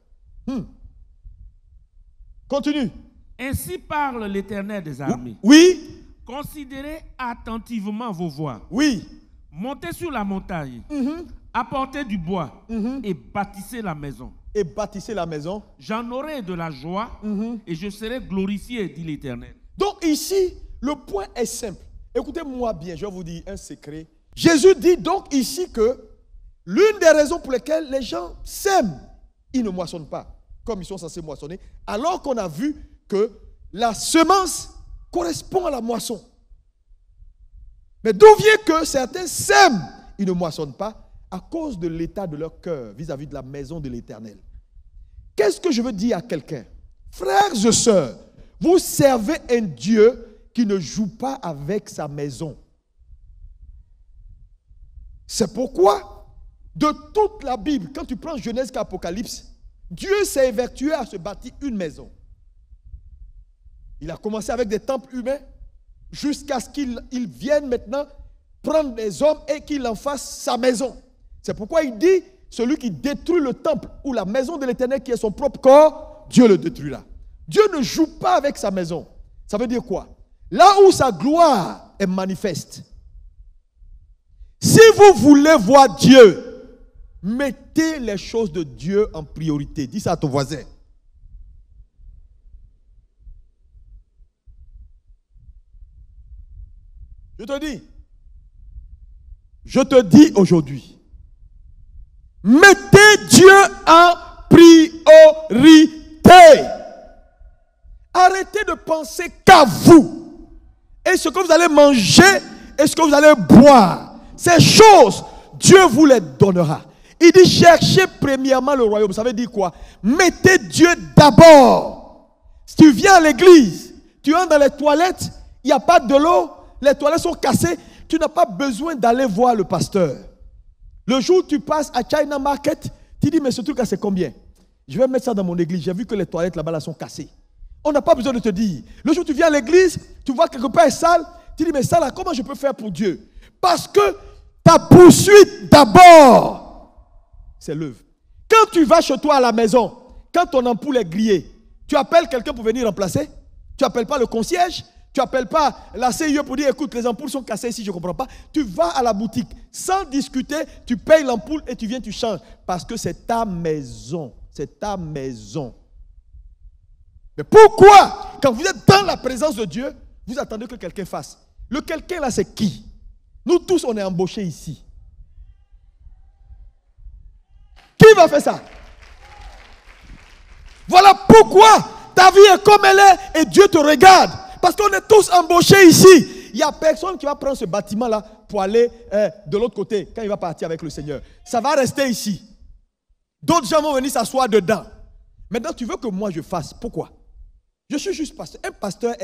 [SPEAKER 1] Continue.
[SPEAKER 2] Ainsi parle l'Éternel des armées.
[SPEAKER 1] Oui.
[SPEAKER 2] Considérez attentivement vos voies.
[SPEAKER 1] Oui.
[SPEAKER 2] Montez sur la montagne. Apportez du bois et bâtissez la maison.
[SPEAKER 1] Et bâtissez la maison.
[SPEAKER 2] J'en aurai de la joie et je serai glorifié, dit l'Éternel.
[SPEAKER 1] Donc ici, le point est simple. Écoutez-moi bien, je vais vous dire un secret. Jésus dit donc ici que l'une des raisons pour lesquelles les gens sèment, ils ne moissonnent pas comme ils sont censés moissonner, alors qu'on a vu que la semence correspond à la moisson. Mais d'où vient que certains sèment, ils ne moissonnent pas? À cause de l'état de leur cœur vis-à-vis de la maison de l'Éternel. Qu'est-ce que je veux dire à quelqu'un? Frères et sœurs, vous servez un Dieu qui ne joue pas avec sa maison. C'est pourquoi, de toute la Bible, quand tu prends Genèse et Apocalypse, Dieu s'est évertué à se bâtir une maison. Il a commencé avec des temples humains jusqu'à ce qu'il vienne maintenant prendre des hommes et qu'il en fasse sa maison. C'est pourquoi il dit, celui qui détruit le temple ou la maison de l'Éternel qui est son propre corps, Dieu le détruira. Dieu ne joue pas avec sa maison. Ça veut dire quoi? Là où sa gloire est manifeste. Si vous voulez voir Dieu, mettez les choses de Dieu en priorité. Dis ça à ton voisin. Je te dis aujourd'hui, mettez Dieu en priorité. Arrêtez de penser qu'à vous. Et ce que vous allez manger et ce que vous allez boire, ces choses, Dieu vous les donnera. Il dit cherchez premièrement le royaume. Ça veut dire quoi? Mettez Dieu d'abord. Si tu viens à l'église, tu entres dans les toilettes, il n'y a pas de l'eau, les toilettes sont cassées, tu n'as pas besoin d'aller voir le pasteur. Le jour où tu passes à China Market, tu dis mais ce truc là c'est combien? Je vais mettre ça dans mon église, j'ai vu que les toilettes là-bas là sont cassées. On n'a pas besoin de te dire. Le jour où tu viens à l'église, tu vois quelque part est sale, tu dis mais ça là comment je peux faire pour Dieu? Parce que ta poursuite d'abord, c'est l'œuvre. Quand tu vas chez toi à la maison, quand ton ampoule est grillée, tu appelles quelqu'un pour venir remplacer? Tu n'appelles pas le concierge? Tu n'appelles pas la CIE pour dire, écoute, les ampoules sont cassées ici, je ne comprends pas. Tu vas à la boutique, sans discuter, tu payes l'ampoule et tu viens, tu changes. Parce que c'est ta maison. C'est ta maison. Mais pourquoi, quand vous êtes dans la présence de Dieu, vous attendez que quelqu'un fasse? Le quelqu'un là, c'est qui? Nous tous, on est embauchés ici. Qui va faire ça? Voilà pourquoi ta vie est comme elle est et Dieu te regarde. Parce qu'on est tous embauchés ici. Il n'y a personne qui va prendre ce bâtiment-là pour aller de l'autre côté quand il va partir avec le Seigneur. Ça va rester ici. D'autres gens vont venir s'asseoir dedans. Maintenant, tu veux que moi je fasse. Pourquoi? Je suis juste pasteur. Un pasteur,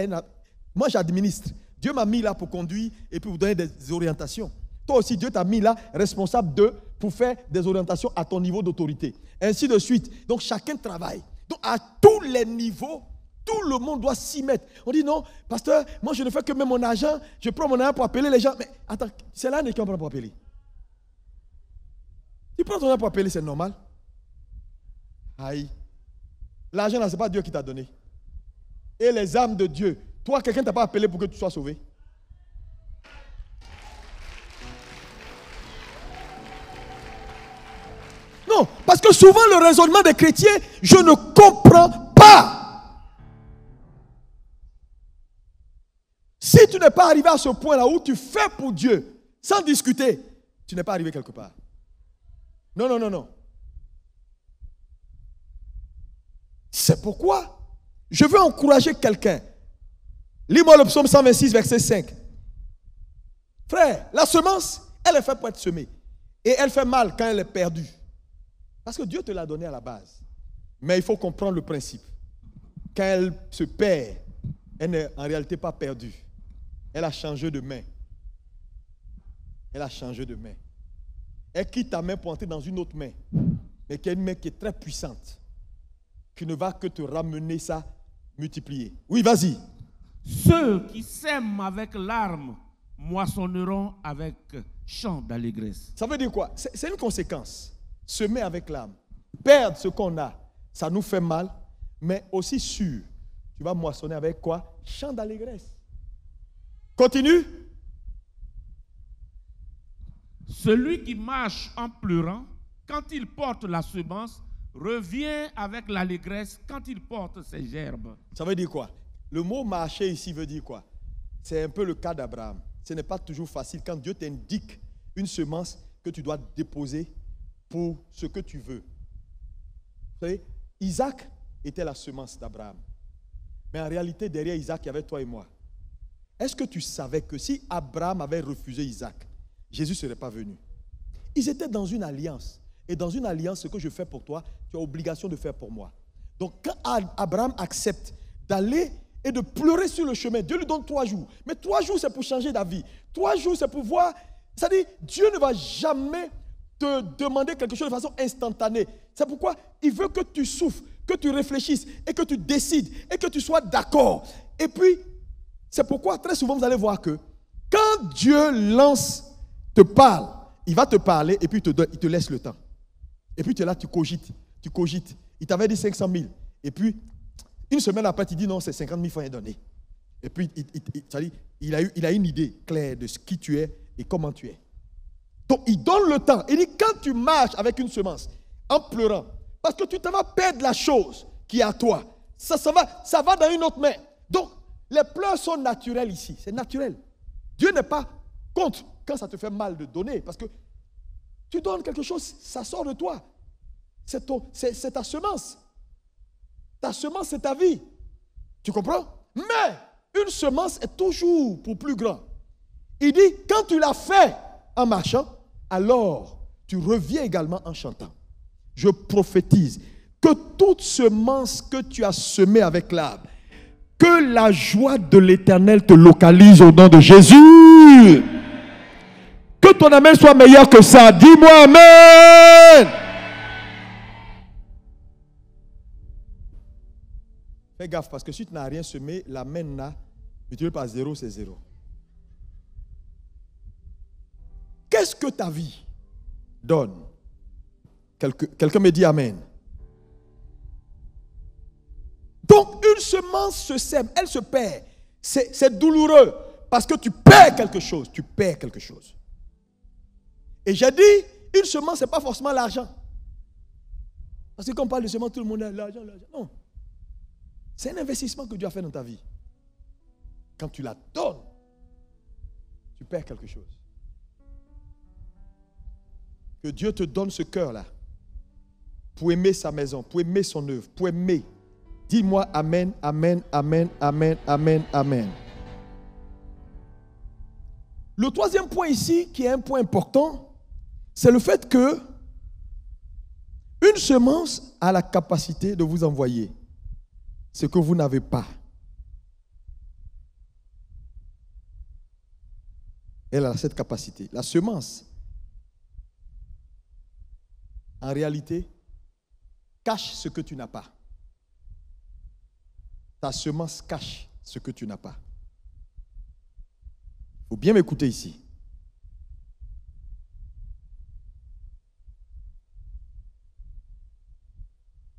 [SPEAKER 1] moi j'administre. Dieu m'a mis là pour conduire et pour vous donner des orientations. Toi aussi, Dieu t'a mis là responsable pour faire des orientations à ton niveau d'autorité. Ainsi de suite. Donc chacun travaille. Donc à tous les niveaux, tout le monde doit s'y mettre. On dit non, pasteur, moi je ne fais que mettre mon argent, je prends mon argent pour appeler les gens. Mais attends, c'est là qu'on prend pour appeler. Tu prends ton argent pour appeler, c'est normal. Aïe. L'argent là, ce n'est pas Dieu qui t'a donné. Et les âmes de Dieu. Toi, quelqu'un ne t'a pas appelé pour que tu sois sauvé. Non, parce que souvent le raisonnement des chrétiens, je ne comprends pas. Si tu n'es pas arrivé à ce point là où tu fais pour Dieu, sans discuter, tu n'es pas arrivé quelque part. Non, non, non, non. C'est pourquoi je veux encourager quelqu'un. Lis-moi le psaume 126, verset 5. Frère, la semence, elle est faite pour être semée. Et elle fait mal quand elle est perdue. Parce que Dieu te l'a donné à la base. Mais il faut comprendre le principe. Quand elle se perd, elle n'est en réalité pas perdue. Elle a changé de main. Elle a changé de main. Elle quitte ta main pour entrer dans une autre main. Mais qui est une main qui est très puissante. Qui ne va que te ramener ça multiplié. Oui, vas-y.
[SPEAKER 2] Ceux qui sèment avec larmes moissonneront avec chant d'allégresse.
[SPEAKER 1] Ça veut dire quoi? C'est une conséquence. Semer avec l'âme. Perdre ce qu'on a, ça nous fait mal, mais aussi sûr, tu vas moissonner avec quoi? Chant d'allégresse. Continue.
[SPEAKER 2] Celui qui marche en pleurant, quand il porte la semence, revient avec l'allégresse quand il porte ses gerbes.
[SPEAKER 1] Ça veut dire quoi? Le mot marcher ici veut dire quoi? C'est un peu le cas d'Abraham. Ce n'est pas toujours facile quand Dieu t'indique une semence que tu dois déposer pour ce que tu veux. Vous savez, Isaac était la semence d'Abraham. Mais en réalité, derrière Isaac, il y avait toi et moi. Est-ce que tu savais que si Abraham avait refusé Isaac, Jésus ne serait pas venu? Ils étaient dans une alliance. Et dans une alliance, ce que je fais pour toi, tu as obligation de faire pour moi. Donc quand Abraham accepte d'aller et de pleurer sur le chemin, Dieu lui donne 3 jours. Mais 3 jours, c'est pour changer d'avis. 3 jours, c'est pour voir. C'est-à-dire, Dieu ne va jamais te demander quelque chose de façon instantanée. C'est pourquoi il veut que tu souffres, que tu réfléchisses et que tu décides et que tu sois d'accord. Et puis, c'est pourquoi très souvent vous allez voir que quand Dieu te parle, il va te parler et puis il te laisse le temps. Et puis tu es là, tu cogites. Il t'avait dit 500 000. Et puis, une semaine après, il dit non, c'est 50 000 francs à donner. Et puis, il a une idée claire de qui tu es et comment tu es. Donc, il donne le temps. Il dit, quand tu marches avec une semence, en pleurant, parce que tu te vas perdre la chose qui est à toi, ça va dans une autre main. Donc, les pleurs sont naturels ici. C'est naturel. Dieu n'est pas contre quand ça te fait mal de donner, parce que tu donnes quelque chose, ça sort de toi. C'est ta semence. Ta semence, c'est ta vie. Tu comprends? Mais une semence est toujours pour plus grand. Il dit, quand tu l'as fait en marchant, alors tu reviens également en chantant. Je prophétise que toute semence que tu as semée avec l'âme, que la joie de l'Éternel te localise au nom de Jésus. Que ton amen soit meilleur que ça. Dis-moi amen. Fais gaffe parce que si tu n'as rien semé, l'amen là, multiplié par 0, c'est 0. Qu'est-ce que ta vie? donne. Quelqu'un me dit amen. une semence se sème, elle se perd. C'est douloureux parce que tu perds quelque chose. Tu perds quelque chose. Et j'ai dit, une semence, ce n'est pas forcément l'argent. Parce que quand on parle de semence, tout le monde a l'argent, l'argent. Non. C'est un investissement que Dieu a fait dans ta vie. Quand tu la donnes, tu perds quelque chose. Que Dieu te donne ce cœur-là pour aimer sa maison, pour aimer son œuvre, pour aimer. Dis-moi amen, amen, amen, amen, amen, amen. Le troisième point ici, qui est un point important, c'est le fait que une semence a la capacité de vous envoyer ce que vous n'avez pas. Elle a cette capacité. La semence, en réalité, cache ce que tu n'as pas. Ta semence cache ce que tu n'as pas. Il faut bien m'écouter ici.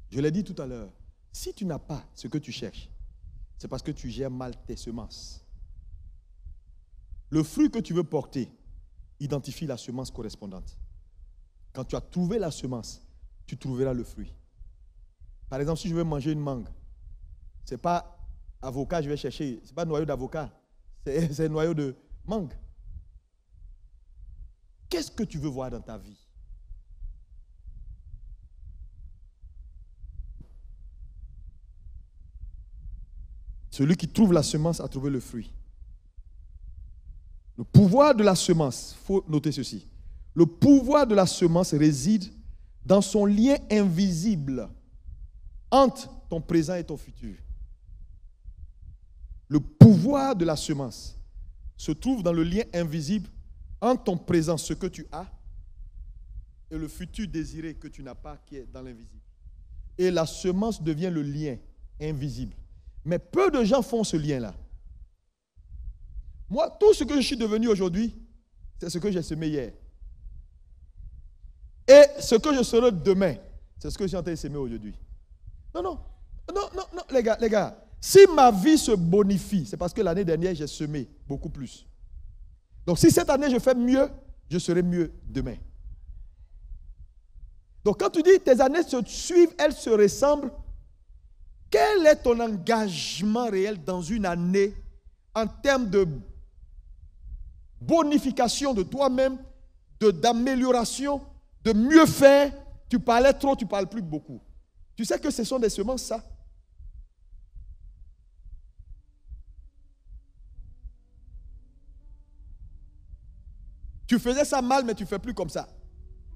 [SPEAKER 1] Je l'ai dit tout à l'heure, si tu n'as pas ce que tu cherches, c'est parce que tu gères mal tes semences. Le fruit que tu veux porter, identifie la semence correspondante. Quand tu as trouvé la semence, tu trouveras le fruit. Par exemple, si je veux manger une mangue, ce n'est pas avocat, je vais chercher, ce n'est pas noyau d'avocat, c'est un noyau de mangue. Qu'est-ce que tu veux voir dans ta vie? Celui qui trouve la semence a trouvé le fruit. Le pouvoir de la semence, il faut noter ceci. Le pouvoir de la semence réside dans son lien invisible entre ton présent et ton futur. Le pouvoir de la semence se trouve dans le lien invisible entre ton présent, ce que tu as, et le futur désiré que tu n'as pas, qui est dans l'invisible. Et la semence devient le lien invisible. Mais peu de gens font ce lien-là. Moi, tout ce que je suis devenu aujourd'hui, c'est ce que j'ai semé hier. Et ce que je serai demain, c'est ce que je suis en train de semer aujourd'hui. Non, les gars. Si ma vie se bonifie, c'est parce que l'année dernière, j'ai semé beaucoup plus. Donc, si cette année, je fais mieux, je serai mieux demain. Donc, quand tu dis tes années se suivent, elles se ressemblent, quel est ton engagement réel dans une année en termes de bonification de toi-même, d'amélioration, de mieux faire? Tu parlais trop, tu ne parles plus beaucoup. Tu sais que ce sont des semences, ça. Tu faisais ça mal, mais tu ne fais plus comme ça.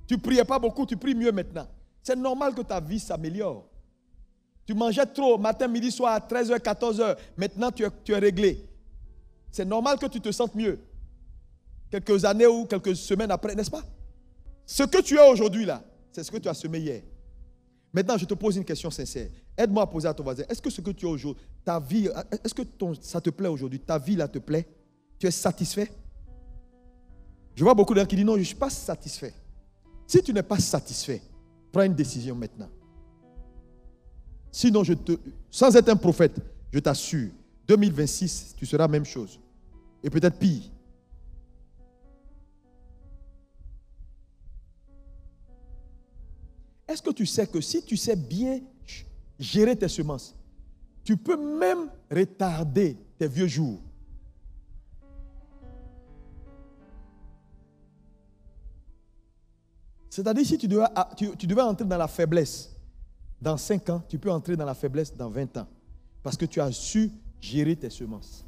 [SPEAKER 1] Tu ne priais pas beaucoup, tu pries mieux maintenant. C'est normal que ta vie s'améliore. Tu mangeais trop, matin, midi, soir, à 13h, 14h. Maintenant, tu es réglé. C'est normal que tu te sentes mieux. Quelques années ou quelques semaines après, n'est-ce pas? Ce que tu as aujourd'hui, là, c'est ce que tu as semé hier. Maintenant, je te pose une question sincère. Aide-moi à poser à ton voisin. Est-ce que ce que tu as aujourd'hui, ta vie, est-ce que ça te plaît aujourd'hui? Ta vie, là, te plaît? Tu es satisfait? Je vois beaucoup de gens qui disent non, je ne suis pas satisfait. Si tu n'es pas satisfait, prends une décision maintenant. Sinon, sans être un prophète, je t'assure, 2026, tu seras la même chose. Et peut-être pire. Est-ce que tu sais que si tu sais bien gérer tes semences, tu peux même retarder tes vieux jours? C'est-à-dire, si tu devais entrer dans la faiblesse dans 5 ans, tu peux entrer dans la faiblesse dans 20 ans. Parce que tu as su gérer tes semences.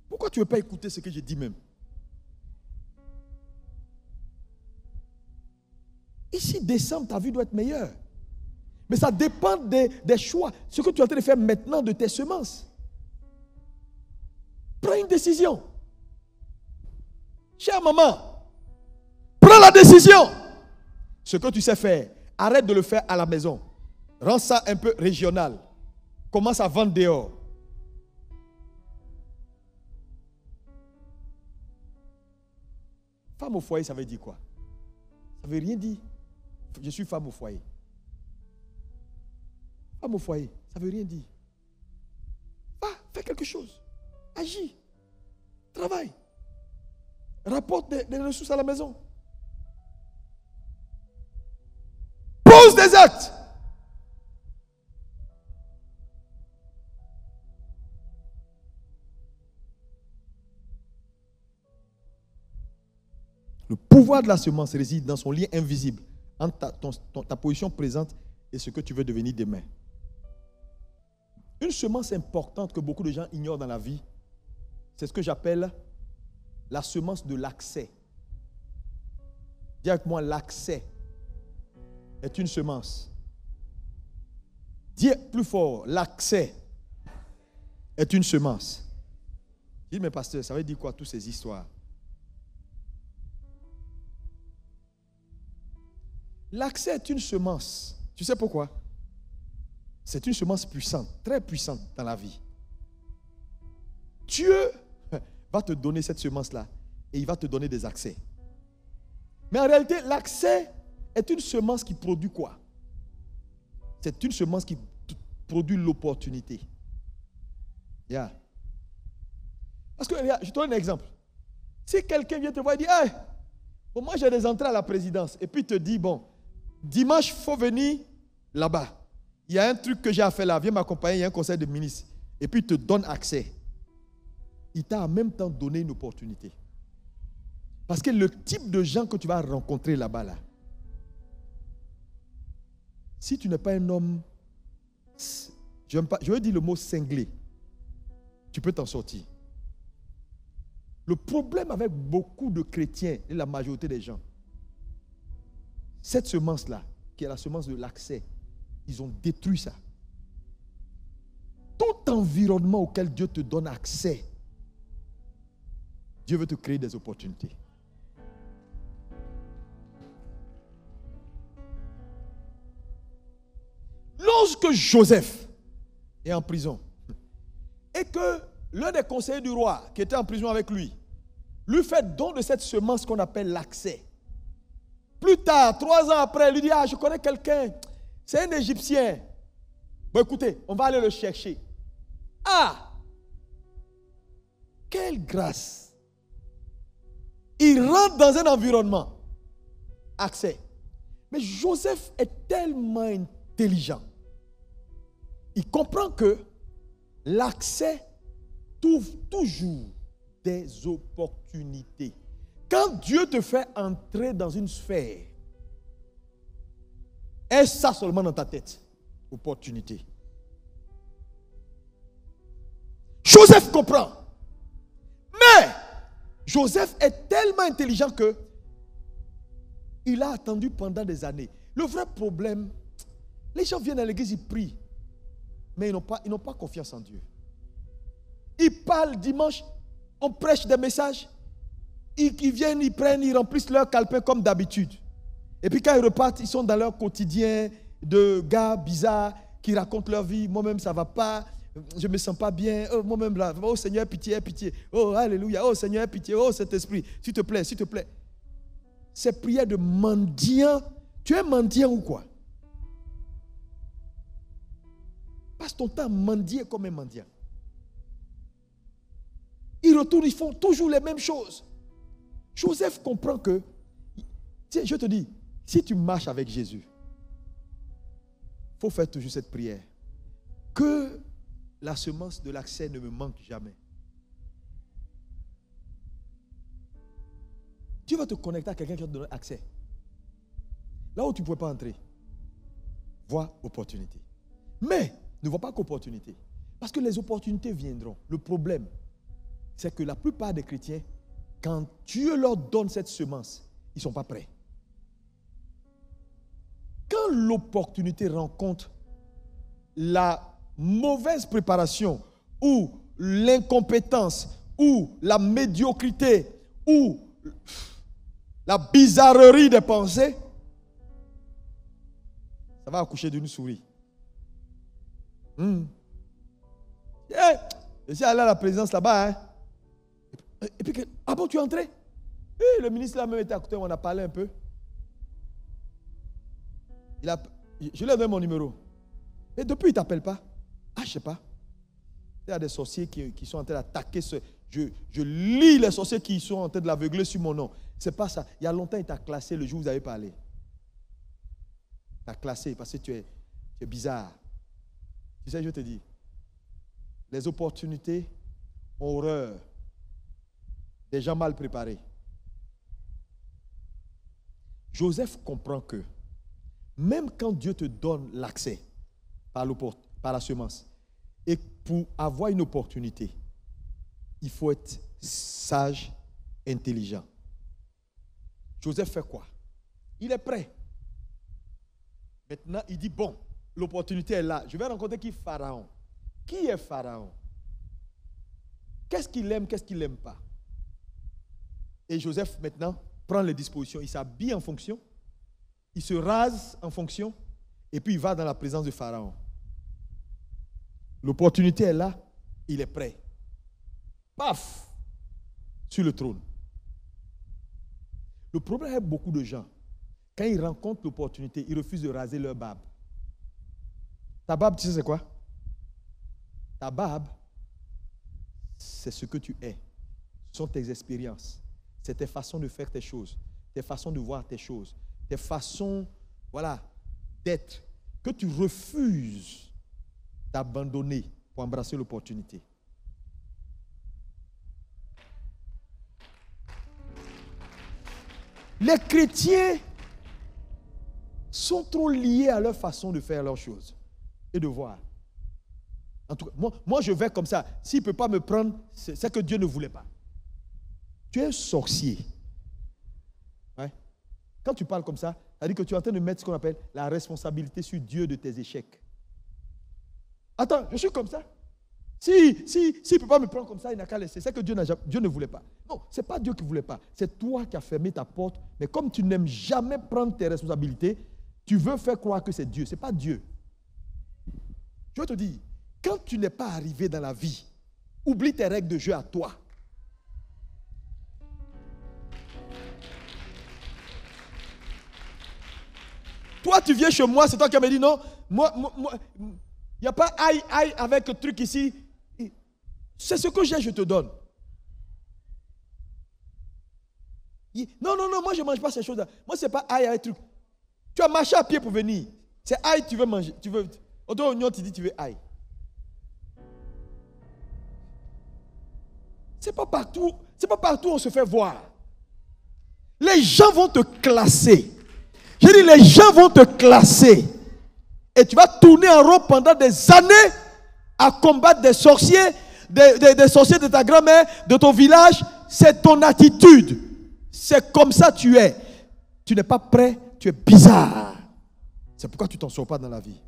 [SPEAKER 1] Pourquoi tu ne veux pas écouter ce que je dis même? Ici, décembre, ta vie doit être meilleure. Mais ça dépend des choix. Ce que tu es en train de faire maintenant de tes semences. Prends une décision. Chère maman, prends la décision. Ce que tu sais faire, arrête de le faire à la maison. Rends ça un peu régional. Commence à vendre dehors. Femme au foyer, ça veut dire quoi? Ça ne veut rien dire. Je suis femme au foyer. femme au foyer, ça ne veut rien dire. Va, fais quelque chose. Agis. Travaille. Rapporte des ressources à la maison. Pose des actes. Le pouvoir de la semence réside dans son lien invisible entre ta position présente et ce que tu veux devenir demain. Une semence importante que beaucoup de gens ignorent dans la vie, c'est ce que j'appelle la semence de l'accès. Dis avec moi, l'accès est une semence. Dis plus fort, l'accès est une semence. Dis, mais pasteur, ça veut dire quoi toutes ces histoires? L'accès est une semence. Tu sais pourquoi? C'est une semence puissante, très puissante dans la vie. Dieu va te donner cette semence-là et il va te donner des accès. Mais en réalité, l'accès est une semence qui produit quoi? C'est une semence qui produit l'opportunité. Yeah. Parce que, je te donne un exemple. Si quelqu'un vient te voir et dit, hey, bon, moi j'ai des entrées à la présidence, et puis te dit, bon, dimanche, il faut venir là-bas. Il y a un truc que j'ai à faire là, viens m'accompagner, il y a un conseil de ministre. Et puis il te donne accès. Il t'a en même temps donné une opportunité. Parce que le type de gens que tu vas rencontrer là-bas, là, si tu n'es pas un homme, je veux dire le mot cinglé, tu peux t'en sortir. Le problème avec beaucoup de chrétiens et la majorité des gens, cette semence-là, qui est la semence de l'accès, ils ont détruit ça. Tout environnement auquel Dieu te donne accès, Dieu veut te créer des opportunités. Lorsque Joseph est en prison et que l'un des conseillers du roi qui était en prison avec lui fait don de cette semence qu'on appelle l'accès. Plus tard, 3 ans après, il lui dit, ah, je connais quelqu'un, c'est un Égyptien. Bon, écoutez, on va aller le chercher. Ah, quelle grâce. Il rentre dans un environnement. Accès. Mais Joseph est tellement intelligent. Il comprend que l'accès trouve toujours des opportunités. Quand Dieu te fait entrer dans une sphère, est-ce ça seulement dans ta tête? Opportunité. Joseph comprend. Mais Joseph est tellement intelligent que il a attendu pendant des années. Le vrai problème, les gens viennent à l'église, ils prient, mais ils n'ont pas confiance en Dieu. Ils parlent dimanche, on prêche des messages, ils viennent, ils prennent, ils remplissent leur calepin comme d'habitude. Et puis quand ils repartent, ils sont dans leur quotidien de gars bizarres qui racontent leur vie. Moi-même, ça ne va pas. Je ne me sens pas bien. Oh, moi-même, là. Oh, Seigneur, pitié, pitié. Oh, alléluia. Oh, Seigneur, pitié. Oh, Saint-Esprit. S'il te plaît, s'il te plaît. Ces prières de mendiant. Tu es mendiant ou quoi? Passe ton temps à mendier comme un mendiant. Ils retournent, ils font toujours les mêmes choses. Joseph comprend que, je te dis, si tu marches avec Jésus, il faut faire toujours cette prière. Que la semence de l'accès ne me manque jamais. Dieu va te connecter à quelqu'un qui va te donner accès. Là où tu ne pouvais pas entrer, vois opportunité. Mais ne vois pas qu'opportunité. Parce que les opportunités viendront. Le problème, c'est que la plupart des chrétiens, quand Dieu leur donne cette semence, ils ne sont pas prêts. Quand l'opportunité rencontre la mauvaise préparation ou l'incompétence ou la médiocrité ou la bizarrerie des pensées, ça va accoucher d'une souris. Je suis allé à la présidence là-bas. Hein? Et puis, ah bon, tu es entré? Et le ministre là même était à côté, on a parlé un peu. Je lui ai donné mon numéro. Et depuis, il ne t'appelle pas. Ah, je ne sais pas. Il y a des sorciers qui sont en train d'attaquer. Je lis les sorciers qui sont en train de l'aveugler sur mon nom. Ce n'est pas ça. Il y a longtemps, il t'a classé le jour où vous avez parlé. Il t'a classé parce que tu es bizarre. Tu sais, je te dis, les opportunités ont horreur des gens mal préparés. Joseph comprend que même quand Dieu te donne l'accès par la semence, et pour avoir une opportunité, il faut être sage, intelligent. Joseph fait quoi? Il est prêt. Maintenant, il dit, bon, l'opportunité est là. Je vais rencontrer qui? Pharaon. Qui est Pharaon? Qu'est-ce qu'il aime, qu'est-ce qu'il n'aime pas? Et Joseph, maintenant, prend les dispositions. Il s'habille en fonction. Il se rase en fonction. Et puis, il va dans la présence de Pharaon. L'opportunité est là. Il est prêt. Paf! Sur le trône. Le problème est beaucoup de gens. Quand ils rencontrent l'opportunité, ils refusent de raser leur barbe. Ta barbe, tu sais c'est quoi? Ta barbe, c'est ce que tu es. Ce sont tes expériences. C'est tes façons de faire tes choses. Tes façons de voir tes choses. Tes façons, voilà, d'être. Que tu refuses d'abandonner pour embrasser l'opportunité. Les chrétiens sont trop liés à leur façon de faire leurs choses et de voir. En tout cas, moi je vais comme ça. S'il ne peut pas me prendre, c'est que Dieu ne voulait pas. Tu es un sorcier. Ouais. Quand tu parles comme ça, ça veut dire que tu es en train de mettre ce qu'on appelle la responsabilité sur Dieu de tes échecs. Attends, je suis comme ça. S'il ne peut pas me prendre comme ça, il n'a qu'à laisser. C'est que Dieu ne voulait pas. Non, ce n'est pas Dieu qui ne voulait pas. C'est toi qui as fermé ta porte. Mais comme tu n'aimes jamais prendre tes responsabilités, tu veux faire croire que c'est Dieu. Ce n'est pas Dieu. Je veux te dire, quand tu n'es pas arrivé dans la vie, oublie tes règles de jeu à toi. Toi, tu viens chez moi, c'est toi qui me dit non. Moi, il n'y a pas aïe avec le truc ici. C'est ce que j'ai, je te donne. Non, moi je ne mange pas ces choses-là. Moi, ce n'est pas aïe avec le truc. Tu as marché à pied pour venir. C'est aïe, tu veux manger. Tu veux. Autant oignon, tu dis tu veux aïe. C'est pas partout où on se fait voir. Les gens vont te classer. Je dis, les gens vont te classer. Et tu vas tourner en rond pendant des années à combattre des sorciers, des sorciers de ta grand-mère, de ton village. C'est ton attitude. C'est comme ça tu es. Tu n'es pas prêt, tu es bizarre. C'est pourquoi tu ne t'en sors pas dans la vie.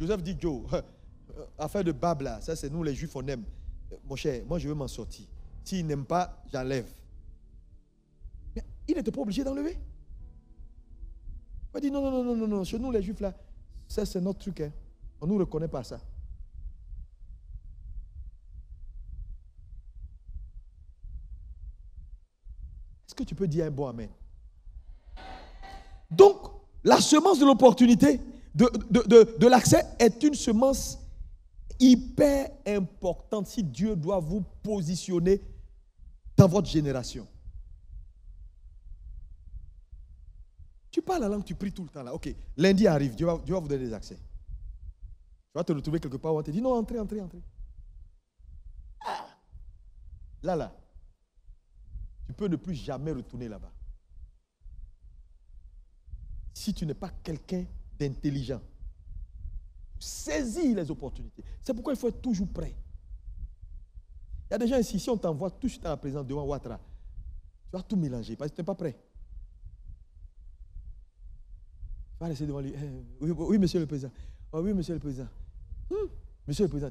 [SPEAKER 1] Joseph dit, Joe, affaire de barbe là, ça c'est nous les juifs on aime. Mon cher, moi je veux m'en sortir. S'il n'aime pas, j'enlève. Mais il n'était pas obligé d'enlever. Il dit non, chez nous les juifs là, ça c'est notre truc. Hein. On ne nous reconnaît pas ça. Est-ce que tu peux dire un bon amen? Donc, la semence de l'opportunité, de l'accès est une semence hyper importante si Dieu doit vous positionner dans votre génération. Tu parles la langue, tu pries tout le temps là. Ok, lundi arrive, Dieu va vous donner des accès. Tu vas te retrouver quelque part où on te dit non, entrez. Ah. Là. Tu peux ne plus jamais retourner là-bas. Si tu n'es pas quelqu'un d'intelligent, saisis les opportunités. C'est pourquoi il faut être toujours prêt. Il y a des gens ici, si on t'envoie tout de suite à la présence devant Ouattara, tu vas tout mélanger parce que tu n'es pas prêt. Tu vas rester devant lui. Oui, monsieur le président. Oh, oui, monsieur le président. Monsieur le président,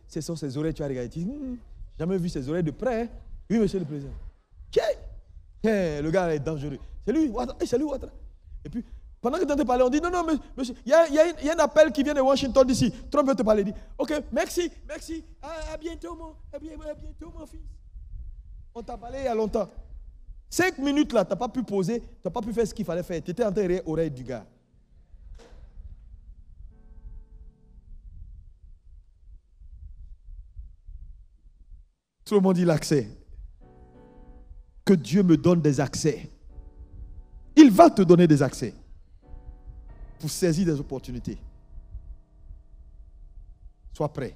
[SPEAKER 1] ce sont ses oreilles, tu as regardé. Jamais vu ses oreilles de près. Hein? Oui, monsieur le président. Le gars est dangereux. C'est lui, Ouattara. Et puis, pendant que tu entends parler, on dit non, monsieur, il y a un appel qui vient de Washington d'ici. Trump veut te parler. Il dit ok, merci. À bientôt, mon fils. On t'a parlé il y a longtemps. 5 minutes là, tu n'as pas pu poser, tu n'as pas pu faire ce qu'il fallait faire. Tu étais en train de rire oreille du gars. Tout le monde dit l'accès. Que Dieu me donne des accès. Il va te donner des accès pour saisir des opportunités. Sois prêt.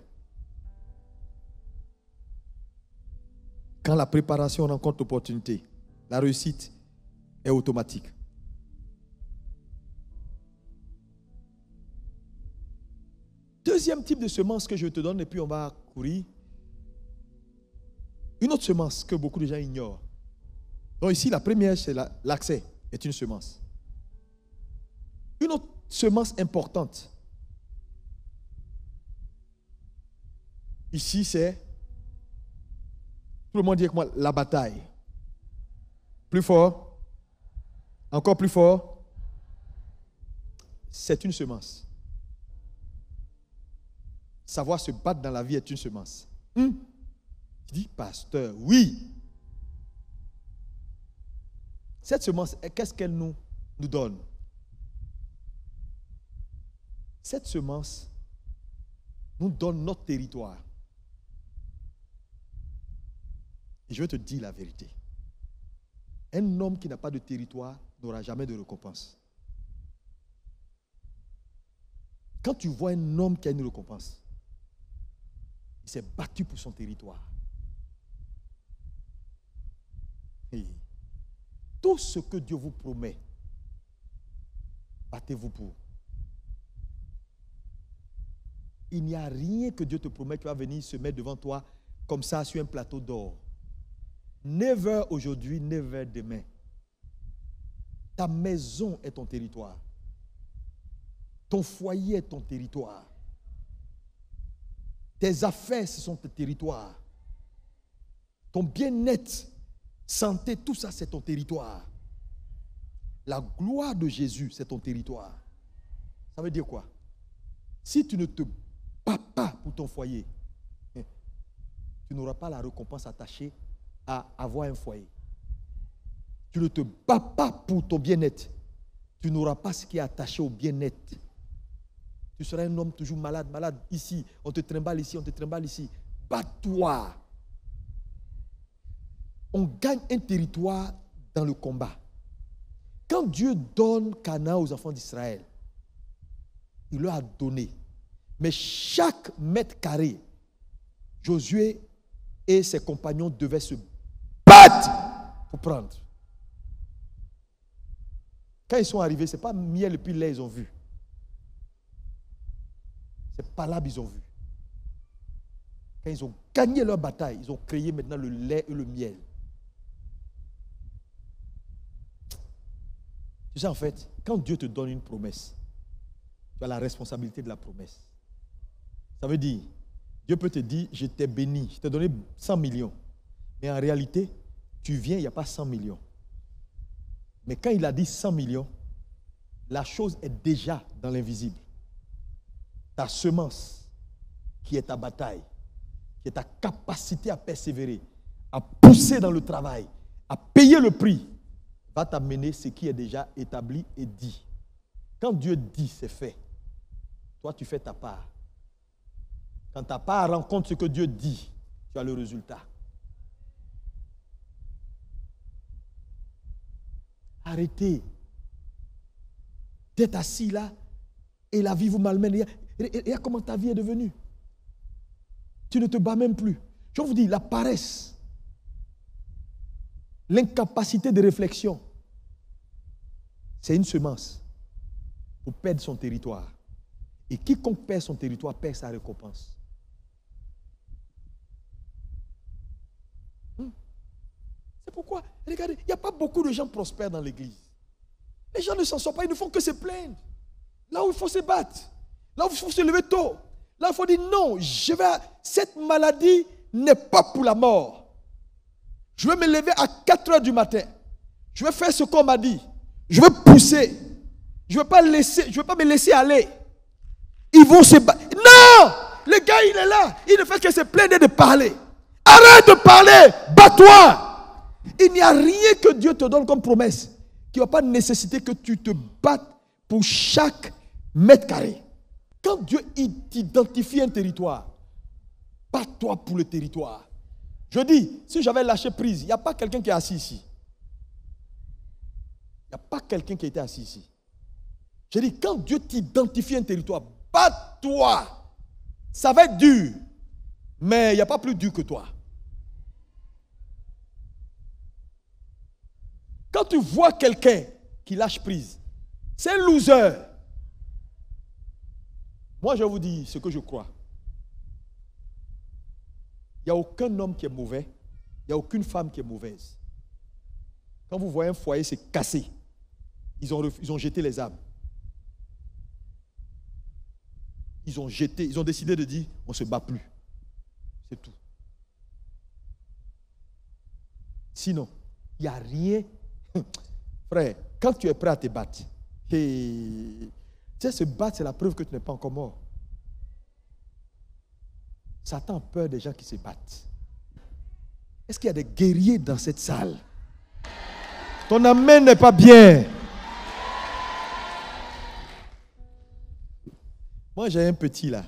[SPEAKER 1] Quand la préparation rencontre l'opportunité, la réussite est automatique. Deuxième type de semence que je te donne et puis on va courir. Une autre semence que beaucoup de gens ignorent. Donc ici, la première, c'est l'accès, est une semence. Une autre semence importante. Ici, c'est, tout le monde dit avec moi, la bataille. Plus fort. Encore plus fort. C'est une semence. Savoir se battre dans la vie est une semence. Tu dis, pasteur, oui. Cette semence, qu'est-ce qu'elle nous donne? Cette semence nous donne notre territoire. Et je vais te dire la vérité. Un homme qui n'a pas de territoire n'aura jamais de récompense. Quand tu vois un homme qui a une récompense, il s'est battu pour son territoire. Et tout ce que Dieu vous promet, battez-vous pour. Il n'y a rien que Dieu te promet qui va venir se mettre devant toi comme ça sur un plateau d'or. Never aujourd'hui, never demain. Ta maison est ton territoire. Ton foyer est ton territoire. Tes affaires, ce sont tes territoires. Ton bien-être, santé, tout ça, c'est ton territoire. La gloire de Jésus, c'est ton territoire. Ça veut dire quoi? Si tu ne te bats pas pour ton foyer, tu n'auras pas la récompense attachée à avoir un foyer. Tu ne te bats pas pour ton bien-être, tu n'auras pas ce qui est attaché au bien-être. Tu seras un homme toujours malade, ici, on te trimballe ici, on te trimballe ici. Bats-toi. On gagne un territoire dans le combat. Quand Dieu donne Canaan aux enfants d'Israël, il leur a donné. Mais chaque mètre carré, Josué et ses compagnons devaient se battre pour prendre. Quand ils sont arrivés, ce n'est pas miel et puis lait ils ont vu. C'est palabre ils ont vu. Quand ils ont gagné leur bataille, ils ont créé maintenant le lait et le miel. Tu sais, en fait, quand Dieu te donne une promesse, tu as la responsabilité de la promesse. Ça veut dire, Dieu peut te dire, je t'ai béni, je t'ai donné 100 millions. Mais en réalité, tu viens, il n'y a pas 100 millions. Mais quand il a dit 100 millions, la chose est déjà dans l'invisible. Ta semence, qui est ta bataille, qui est ta capacité à persévérer, à pousser dans le travail, à payer le prix, va t'amener ce qui est déjà établi et dit. Quand Dieu dit, c'est fait. Toi, tu fais ta part. Quand ta part rencontre ce que Dieu dit, tu as le résultat. Arrêtez d'être assis là et la vie vous malmène. Regarde comment ta vie est devenue. Tu ne te bats même plus. Je vous dis, la paresse, l'incapacité de réflexion, c'est une semence pour perdre son territoire. Et quiconque perd son territoire perd sa récompense. C'est pourquoi, regardez, il n'y a pas beaucoup de gens prospères dans l'église. Les gens ne s'en sortent pas, ils ne font que se plaindre. Là où il faut se battre, là où il faut se lever tôt, là où il faut dire non, cette maladie n'est pas pour la mort. Je vais me lever à 4 heures du matin. Je vais faire ce qu'on m'a dit. Je vais pousser. Je ne vais pas me laisser aller. Ils vont se battre. Non! Le gars, il est là. Il ne fait que se plaindre de parler. Arrête de parler. Bats-toi. Il n'y a rien que Dieu te donne comme promesse qui ne va pas nécessiter que tu te battes pour chaque mètre carré. Quand Dieu t'identifie un territoire, bats-toi pour le territoire. Je dis, si j'avais lâché prise, il n'y a pas quelqu'un qui est assis ici. Il n'y a pas quelqu'un qui était assis ici. Je dis, quand Dieu t'identifie un territoire, bats-toi. Ça va être dur, mais il n'y a pas plus dur que toi. Quand tu vois quelqu'un qui lâche prise, c'est un loser. Moi, je vous dis ce que je crois. Il n'y a aucun homme qui est mauvais. Il n'y a aucune femme qui est mauvaise. Quand vous voyez un foyer se casser, ils ont jeté les âmes. Ils ont décidé de dire, on ne se bat plus. C'est tout. Sinon, il n'y a rien. Frère, quand tu es prêt à te battre, tu sais, se battre, c'est la preuve que tu n'es pas encore mort. Satan a peur des gens qui se battent. Est-ce qu'il y a des guerriers dans cette salle? Ton amen n'est pas bien. Moi, j'ai un petit là.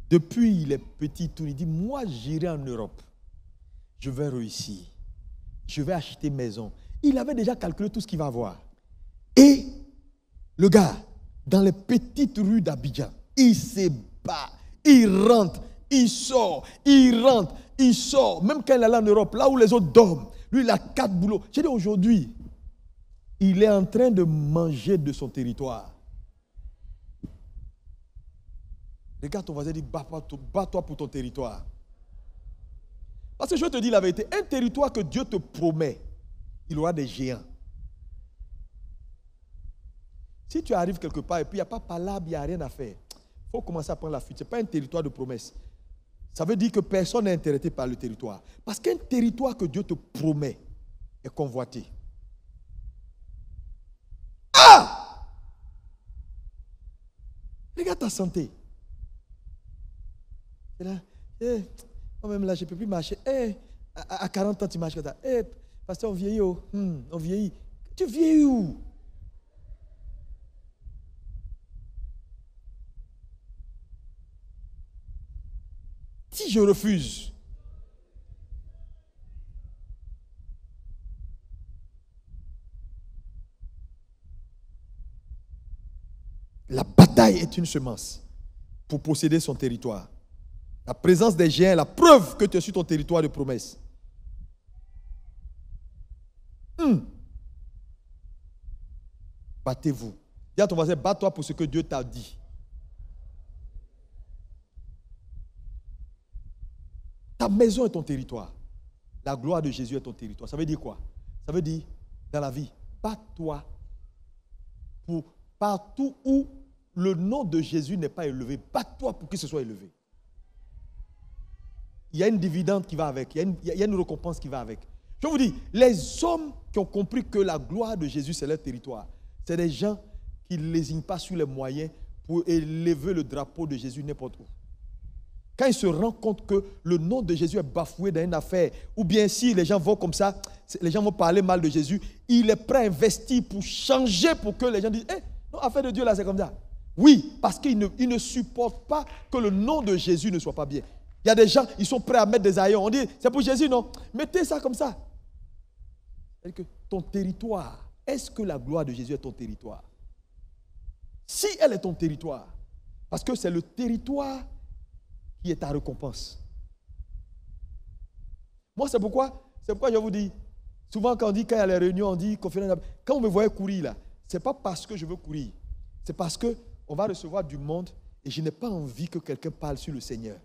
[SPEAKER 1] Depuis il est petit, tout, il dit, moi, j'irai en Europe. Je vais réussir. Je vais acheter maison. Il avait déjà calculé tout ce qu'il va avoir. Et le gars, dans les petites rues d'Abidjan, il se bat, il rentre, il sort, il rentre, il sort. Même quand il est allé en Europe, là où les autres dorment, lui, il a 4 boulots. J'ai dit aujourd'hui, il est en train de manger de son territoire. Regarde ton voisin et dis, bats-toi pour ton territoire. Parce que je te dis la vérité, un territoire que Dieu te promet, il aura des géants. Si tu arrives quelque part et puis il n'y a pas palabre, il n'y a rien à faire, il faut commencer à prendre la fuite. Ce n'est pas un territoire de promesse. Ça veut dire que personne n'est intéressé par le territoire. Parce qu'un territoire que Dieu te promet est convoité. Ah! Regarde ta santé. C'est là. Moi-même là, je ne peux plus marcher. À 40 ans, tu marches comme ça. Pasteur, on vieillit. On vieillit. Tu vieillis où? Si je refuse, la bataille est une semence pour posséder son territoire. La présence des géants est la preuve que tu es sur ton territoire de promesse. Battez-vous. Dis à ton voisin, bats-toi pour ce que Dieu t'a dit. Ta maison est ton territoire. La gloire de Jésus est ton territoire. Ça veut dire quoi? Ça veut dire, dans la vie, bats-toi pour partout où le nom de Jésus n'est pas élevé. Bats-toi pour que ce soit élevé. Il y a une dividende qui va avec. Il y a une récompense qui va avec. Je vous dis, les hommes qui ont compris que la gloire de Jésus, c'est leur territoire, c'est des gens qui ne lésinent pas sur les moyens pour élever le drapeau de Jésus n'importe où. Quand ils se rendent compte que le nom de Jésus est bafoué dans une affaire, ou bien si les gens vont comme ça, les gens vont parler mal de Jésus, il est prêt à investir pour changer, pour que les gens disent, non, affaire de Dieu là, c'est comme ça. Oui, parce qu'ils ne supportent pas que le nom de Jésus ne soit pas bien. Il y a des gens, ils sont prêts à mettre des haillons. On dit, c'est pour Jésus, non? Mettez ça comme ça. C'est-à-dire que ton territoire, est-ce que la gloire de Jésus est ton territoire? Si elle est ton territoire, parce que c'est le territoire qui est ta récompense. Moi, c'est pourquoi je vous dis, souvent quand on dit, quand il y a les réunions, on dit, conférence, quand vous me voyez courir là, ce n'est pas parce que je veux courir, c'est parce qu'on va recevoir du monde et je n'ai pas envie que quelqu'un parle sur le Seigneur.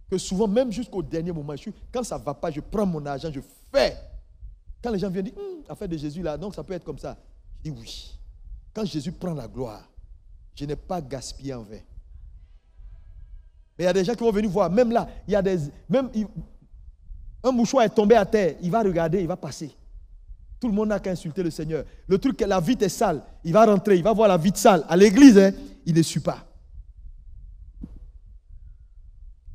[SPEAKER 1] Que souvent, même jusqu'au dernier moment, quand ça ne va pas, je prends mon argent, je fais. Quand les gens viennent dire, affaire de Jésus là, donc ça peut être comme ça. Je dis oui. Quand Jésus prend la gloire, je n'ai pas gaspillé en vain. Mais il y a des gens qui vont venir voir, même là, il y a un mouchoir est tombé à terre, il va regarder, il va passer. Tout le monde n'a qu'à insulter le Seigneur. Le truc, la vitre est sale, il va rentrer, il va voir la vitre sale. À l'église, il ne suit pas.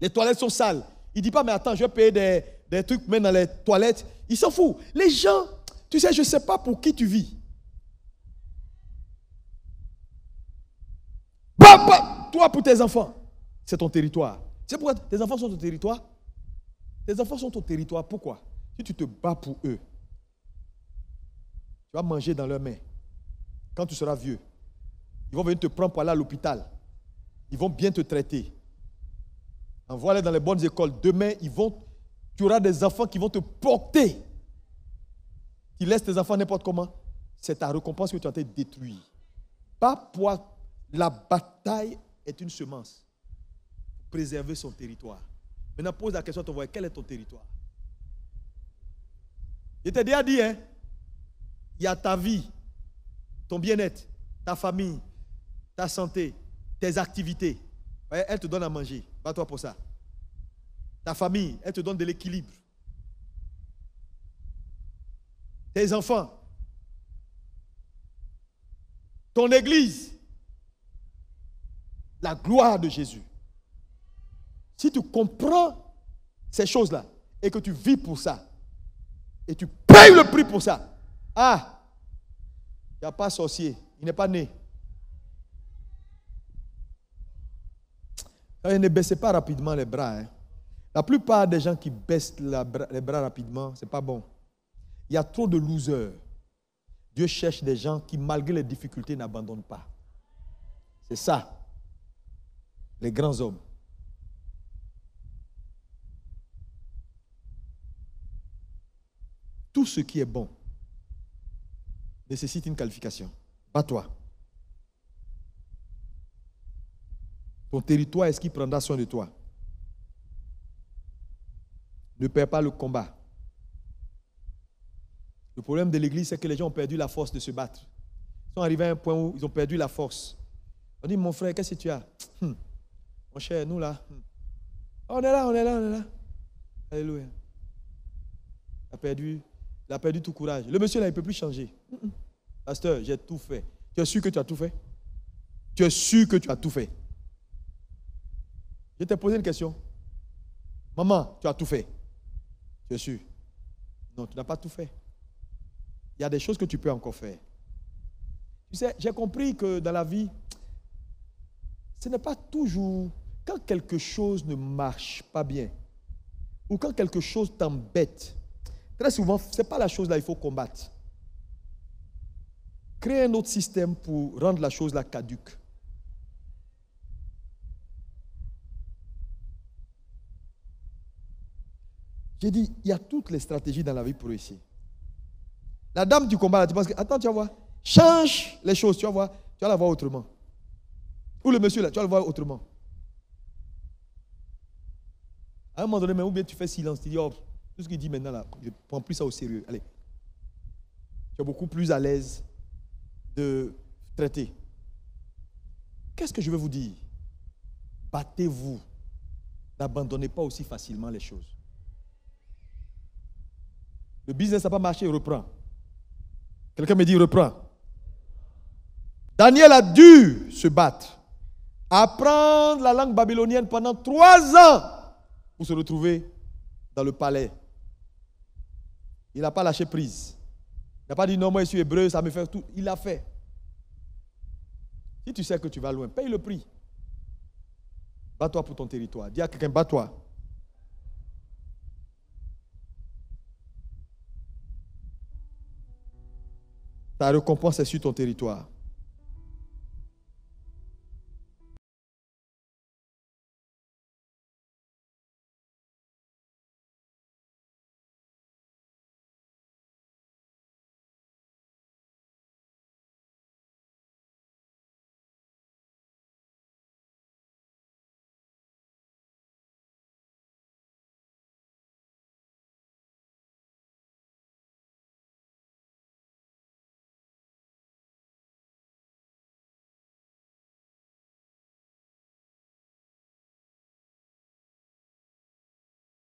[SPEAKER 1] Les toilettes sont sales. Il ne dit pas, mais attends, je vais payer des trucs même dans les toilettes. Il s'en fout. Les gens, tu sais, je ne sais pas pour qui tu vis. Toi, pour tes enfants, c'est ton territoire. Tu sais pourquoi tes enfants sont ton territoire? Tes enfants sont ton territoire. Pourquoi? Si tu te bats pour eux, tu vas manger dans leurs mains. Quand tu seras vieux, ils vont venir te prendre pour aller à l'hôpital. Ils vont bien te traiter. Envoie-les dans les bonnes écoles. Demain, tu auras des enfants qui vont te porter. Tu laisses tes enfants n'importe comment. C'est ta récompense que tu as été détruit. Pas pour la bataille est une semence pour préserver son territoire. Maintenant, pose la question à ton voisin, quel est ton territoire? Je t'ai déjà dit, hein, il y a ta vie, ton bien-être, ta famille, ta santé, tes activités. Ouais, elle te donne à manger. Bats-toi pour ça. Ta famille, elle te donne de l'équilibre. Tes enfants. Ton église. La gloire de Jésus. Si tu comprends ces choses-là et que tu vis pour ça et tu payes le prix pour ça, il n'y a pas sorcier, il n'est pas né. Ne baissez pas rapidement les bras. Hein. La plupart des gens qui baissent les bras rapidement, ce n'est pas bon. Il y a trop de losers. Dieu cherche des gens qui, malgré les difficultés, n'abandonnent pas. C'est ça. Les grands hommes. Tout ce qui est bon nécessite une qualification. Bats-toi. Ton territoire, est-ce qu'il prendra soin de toi? Ne perds pas le combat. Le problème de l'église, c'est que les gens ont perdu la force de se battre. Ils sont arrivés à un point où ils ont perdu la force. On dit, mon frère, qu'est-ce que tu as? Mon cher, nous là. On est là. Alléluia. Il a perdu tout courage. Le monsieur là, il ne peut plus changer. Pasteur, j'ai tout fait. Tu es sûr que tu as tout fait? Tu es sûr que tu as tout fait? Je t'ai posé une question. Maman, tu as tout fait? Tu es sûr? Non, tu n'as pas tout fait. Il y a des choses que tu peux encore faire. Tu sais, j'ai compris que dans la vie, ce n'est pas toujours quand quelque chose ne marche pas bien ou quand quelque chose t'embête. Très souvent, ce n'est pas la chose là qu'il faut combattre. Créer un autre système pour rendre la chose là caduque. J'ai dit, il y a toutes les stratégies dans la vie pour réussir. La dame du combat, là, tu penses que, attends, tu vas voir, change les choses, tu vas voir, tu vas la voir autrement. Ou le monsieur là, tu vas le voir autrement. À un moment donné, même, ou bien tu fais silence, tu dis, oh, tout ce qu'il dit maintenant là, je ne prends plus ça au sérieux. Allez. Tu es beaucoup plus à l'aise de traiter. Qu'est-ce que je veux vous dire? Battez-vous. N'abandonnez pas aussi facilement les choses. Le business n'a pas marché, reprends. Quelqu'un me dit reprends. Daniel a dû se battre, apprendre la langue babylonienne pendant 3 ans pour se retrouver dans le palais. Il n'a pas lâché prise. Il n'a pas dit non, moi je suis hébreu, ça me fait tout. Il l'a fait. Si tu sais que tu vas loin, paye le prix. Bats-toi pour ton territoire. Dis à quelqu'un, bats-toi. Ta récompense est sur ton territoire.